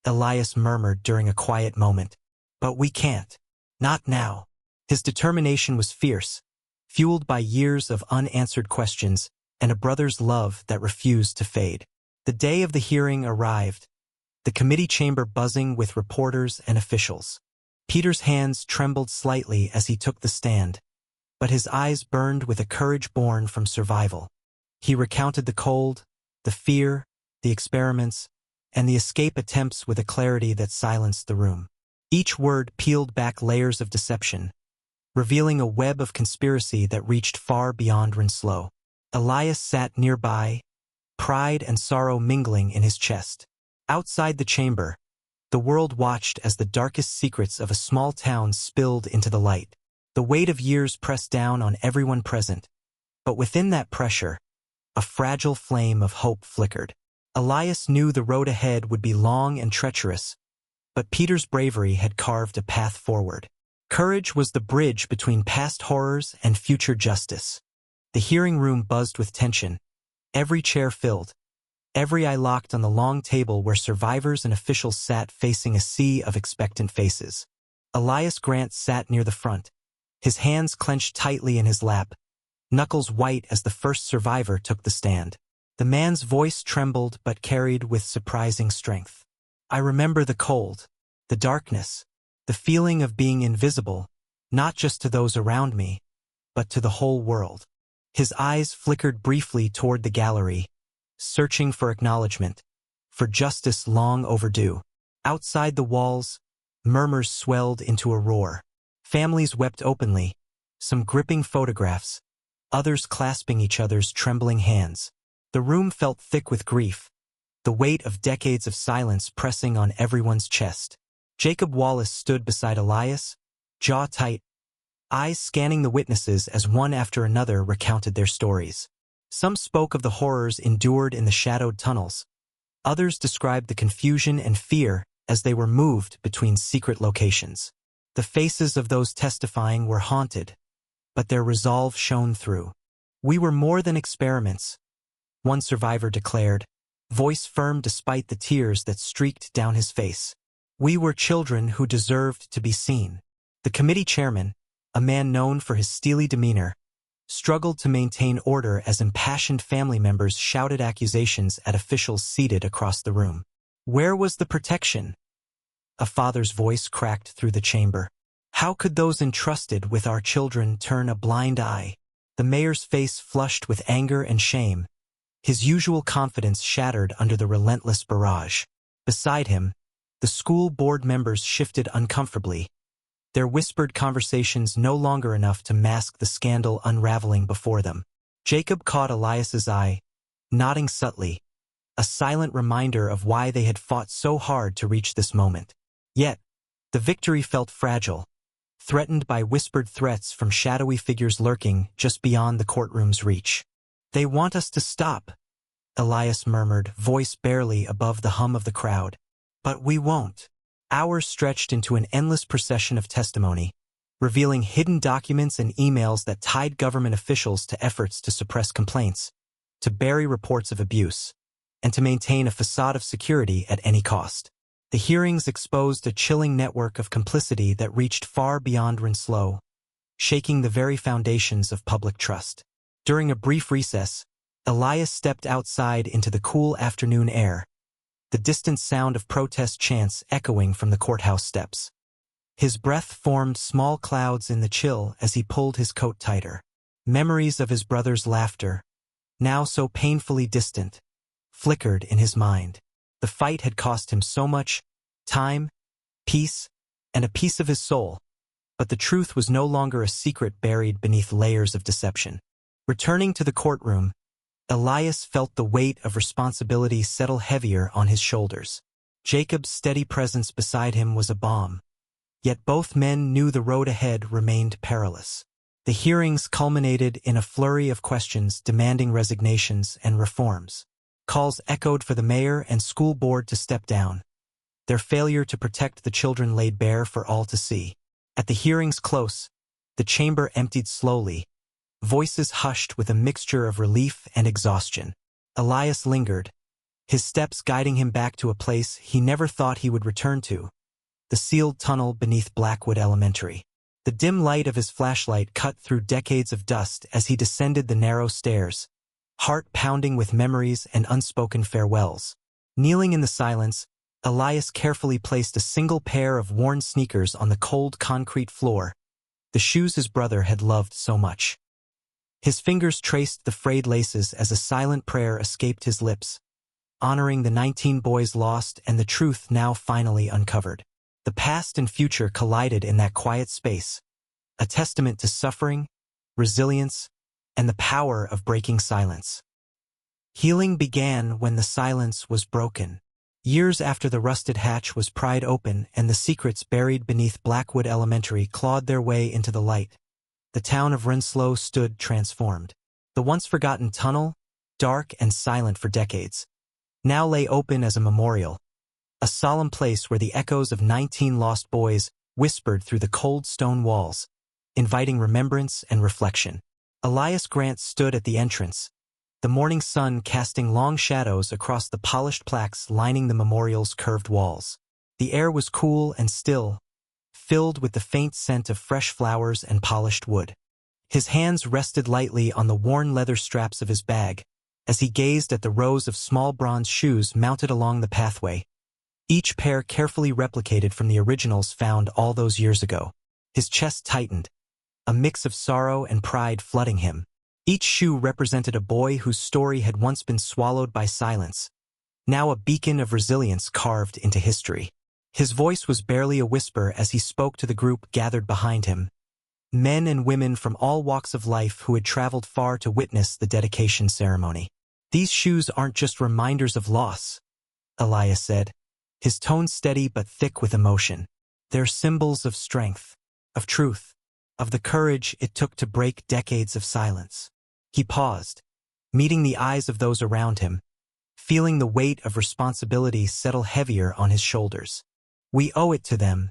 Elias murmured during a quiet moment. "But we can't. Not now." His determination was fierce, fueled by years of unanswered questions and a brother's love that refused to fade. The day of the hearing arrived, the committee chamber buzzing with reporters and officials. Peter's hands trembled slightly as he took the stand, but his eyes burned with a courage born from survival. He recounted the cold, the fear, the experiments, and the escape attempts with a clarity that silenced the room. Each word peeled back layers of deception, revealing a web of conspiracy that reached far beyond Rinslow. Elias sat nearby, pride and sorrow mingling in his chest. Outside the chamber, the world watched as the darkest secrets of a small town spilled into the light. The weight of years pressed down on everyone present, but within that pressure, a fragile flame of hope flickered. Elias knew the road ahead would be long and treacherous, but Peter's bravery had carved a path forward. Courage was the bridge between past horrors and future justice. The hearing room buzzed with tension, every chair filled, every eye locked on the long table where survivors and officials sat facing a sea of expectant faces. Elias Grant sat near the front, his hands clenched tightly in his lap, knuckles white as the first survivor took the stand. The man's voice trembled but carried with surprising strength. "I remember the cold, the darkness, the feeling of being invisible, not just to those around me, but to the whole world." His eyes flickered briefly toward the gallery, searching for acknowledgement, for justice long overdue. Outside the walls, murmurs swelled into a roar. Families wept openly, some gripping photographs, others clasping each other's trembling hands. The room felt thick with grief, the weight of decades of silence pressing on everyone's chest. Jacob Wallace stood beside Elias, jaw tight, eyes scanning the witnesses as one after another recounted their stories. Some spoke of the horrors endured in the shadowed tunnels. Others described the confusion and fear as they were moved between secret locations. The faces of those testifying were haunted, but their resolve shone through. "We were more than experiments," one survivor declared, voice firm despite the tears that streaked down his face. "We were children who deserved to be seen." The committee chairman, a man known for his steely demeanor, struggled to maintain order as impassioned family members shouted accusations at officials seated across the room. "Where was the protection?" A father's voice cracked through the chamber. "How could those entrusted with our children turn a blind eye?" The mayor's face flushed with anger and shame, his usual confidence shattered under the relentless barrage. Beside him, the school board members shifted uncomfortably, their whispered conversations no longer enough to mask the scandal unraveling before them. Jacob caught Elias's eye, nodding subtly, a silent reminder of why they had fought so hard to reach this moment. Yet, the victory felt fragile, threatened by whispered threats from shadowy figures lurking just beyond the courtroom's reach. "They want us to stop," Elias murmured, voice barely above the hum of the crowd. "But we won't." Hours stretched into an endless procession of testimony, revealing hidden documents and emails that tied government officials to efforts to suppress complaints, to bury reports of abuse, and to maintain a facade of security at any cost. The hearings exposed a chilling network of complicity that reached far beyond Rinslow, shaking the very foundations of public trust. During a brief recess, Elias stepped outside into the cool afternoon air, the distant sound of protest chants echoing from the courthouse steps. His breath formed small clouds in the chill as he pulled his coat tighter. Memories of his brother's laughter, now so painfully distant, flickered in his mind. The fight had cost him so much time, peace, and a piece of his soul, but the truth was no longer a secret buried beneath layers of deception. Returning to the courtroom, Elias felt the weight of responsibility settle heavier on his shoulders. Jacob's steady presence beside him was a balm, yet both men knew the road ahead remained perilous. The hearings culminated in a flurry of questions demanding resignations and reforms. Calls echoed for the mayor and school board to step down. Their failure to protect the children laid bare for all to see. At the hearing's close, the chamber emptied slowly, voices hushed with a mixture of relief and exhaustion. Elias lingered, his steps guiding him back to a place he never thought he would return to, the sealed tunnel beneath Blackwood Elementary. The dim light of his flashlight cut through decades of dust as he descended the narrow stairs, heart pounding with memories and unspoken farewells. Kneeling in the silence, Elias carefully placed a single pair of worn sneakers on the cold concrete floor, the shoes his brother had loved so much. His fingers traced the frayed laces as a silent prayer escaped his lips, honoring the 19 boys lost and the truth now finally uncovered. The past and future collided in that quiet space, a testament to suffering, resilience, and the power of breaking silence. Healing began when the silence was broken. Years after the rusted hatch was pried open and the secrets buried beneath Blackwood Elementary clawed their way into the light, the town of Renslow stood transformed. The once forgotten tunnel, dark and silent for decades, now lay open as a memorial, a solemn place where the echoes of 19 lost boys whispered through the cold stone walls, inviting remembrance and reflection. Elias Grant stood at the entrance, the morning sun casting long shadows across the polished plaques lining the memorial's curved walls. The air was cool and still, filled with the faint scent of fresh flowers and polished wood. His hands rested lightly on the worn leather straps of his bag as he gazed at the rows of small bronze shoes mounted along the pathway, each pair carefully replicated from the originals found all those years ago. His chest tightened, a mix of sorrow and pride flooding him. Each shoe represented a boy whose story had once been swallowed by silence, now a beacon of resilience carved into history. His voice was barely a whisper as he spoke to the group gathered behind him, men and women from all walks of life who had traveled far to witness the dedication ceremony. "These shoes aren't just reminders of loss," Elias said, his tone steady but thick with emotion. "They're symbols of strength, of truth, of the courage it took to break decades of silence." He paused, meeting the eyes of those around him, feeling the weight of responsibility settle heavier on his shoulders. "We owe it to them,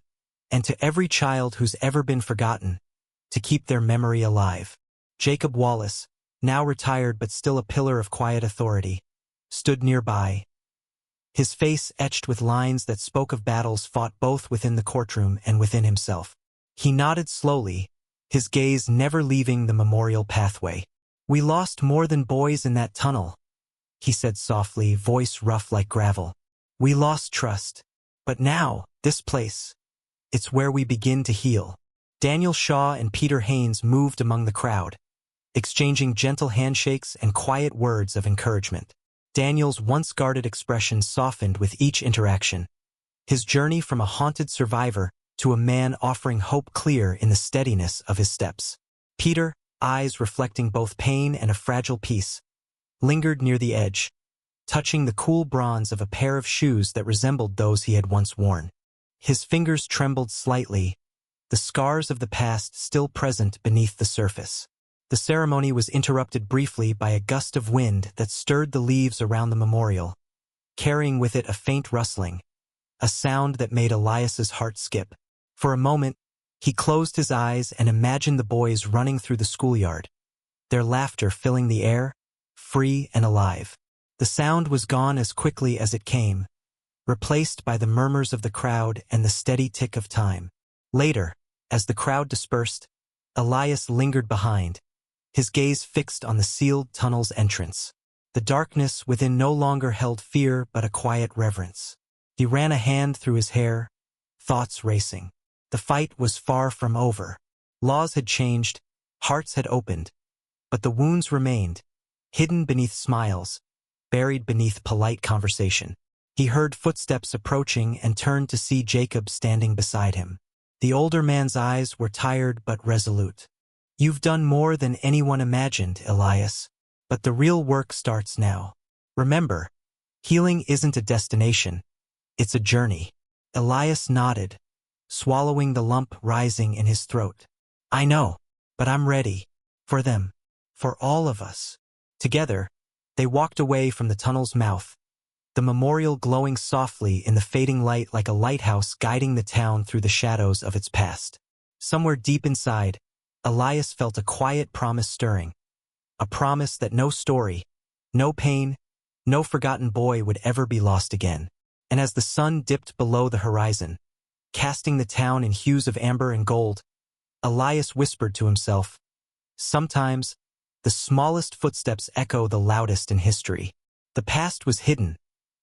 and to every child who's ever been forgotten, to keep their memory alive." Jacob Wallace, now retired but still a pillar of quiet authority, stood nearby, his face etched with lines that spoke of battles fought both within the courtroom and within himself. He nodded slowly, his gaze never leaving the memorial pathway. "We lost more than boys in that tunnel," he said softly, voice rough like gravel. "We lost trust. But now, this place, it's where we begin to heal." Daniel Shaw and Peter Haynes moved among the crowd, exchanging gentle handshakes and quiet words of encouragement. Daniel's once guarded expression softened with each interaction, his journey from a haunted survivor to a man offering hope clear in the steadiness of his steps. Peter, eyes reflecting both pain and a fragile peace, lingered near the edge, touching the cool bronze of a pair of shoes that resembled those he had once worn. His fingers trembled slightly, the scars of the past still present beneath the surface. The ceremony was interrupted briefly by a gust of wind that stirred the leaves around the memorial, carrying with it a faint rustling, a sound that made Elias's heart skip. For a moment, he closed his eyes and imagined the boys running through the schoolyard, their laughter filling the air, free and alive. The sound was gone as quickly as it came, replaced by the murmurs of the crowd and the steady tick of time. Later, as the crowd dispersed, Elias lingered behind, his gaze fixed on the sealed tunnel's entrance. The darkness within no longer held fear but a quiet reverence. He ran a hand through his hair, thoughts racing. The fight was far from over. Laws had changed, hearts had opened, but the wounds remained, hidden beneath smiles, buried beneath polite conversation. He heard footsteps approaching and turned to see Jacob standing beside him. The older man's eyes were tired but resolute. "You've done more than anyone imagined, Elias, but the real work starts now. Remember, healing isn't a destination, it's a journey." Elias nodded, swallowing the lump rising in his throat. "I know, but I'm ready. For them. For all of us." Together, They walked away from the tunnel's mouth, the memorial glowing softly in the fading light like a lighthouse guiding the town through the shadows of its past. Somewhere deep inside, Elias felt a quiet promise stirring, a promise that no story, no pain, no forgotten boy would ever be lost again. And as the sun dipped below the horizon, casting the town in hues of amber and gold, Elias whispered to himself, "Sometimes, the smallest footsteps echo the loudest in history." The past was hidden,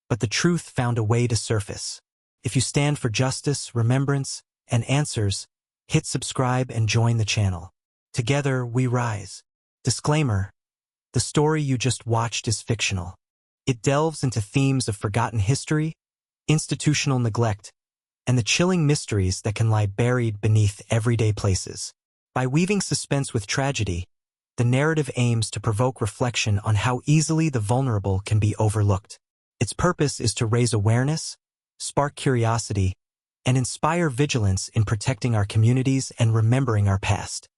but the truth found a way to surface. If you stand for justice, remembrance, and answers, hit subscribe and join the channel. Together, we rise. Disclaimer: the story you just watched is fictional. It delves into themes of forgotten history, institutional neglect, and the chilling mysteries that can lie buried beneath everyday places. By weaving suspense with tragedy, the narrative aims to provoke reflection on how easily the vulnerable can be overlooked. Its purpose is to raise awareness, spark curiosity, and inspire vigilance in protecting our communities and remembering our past.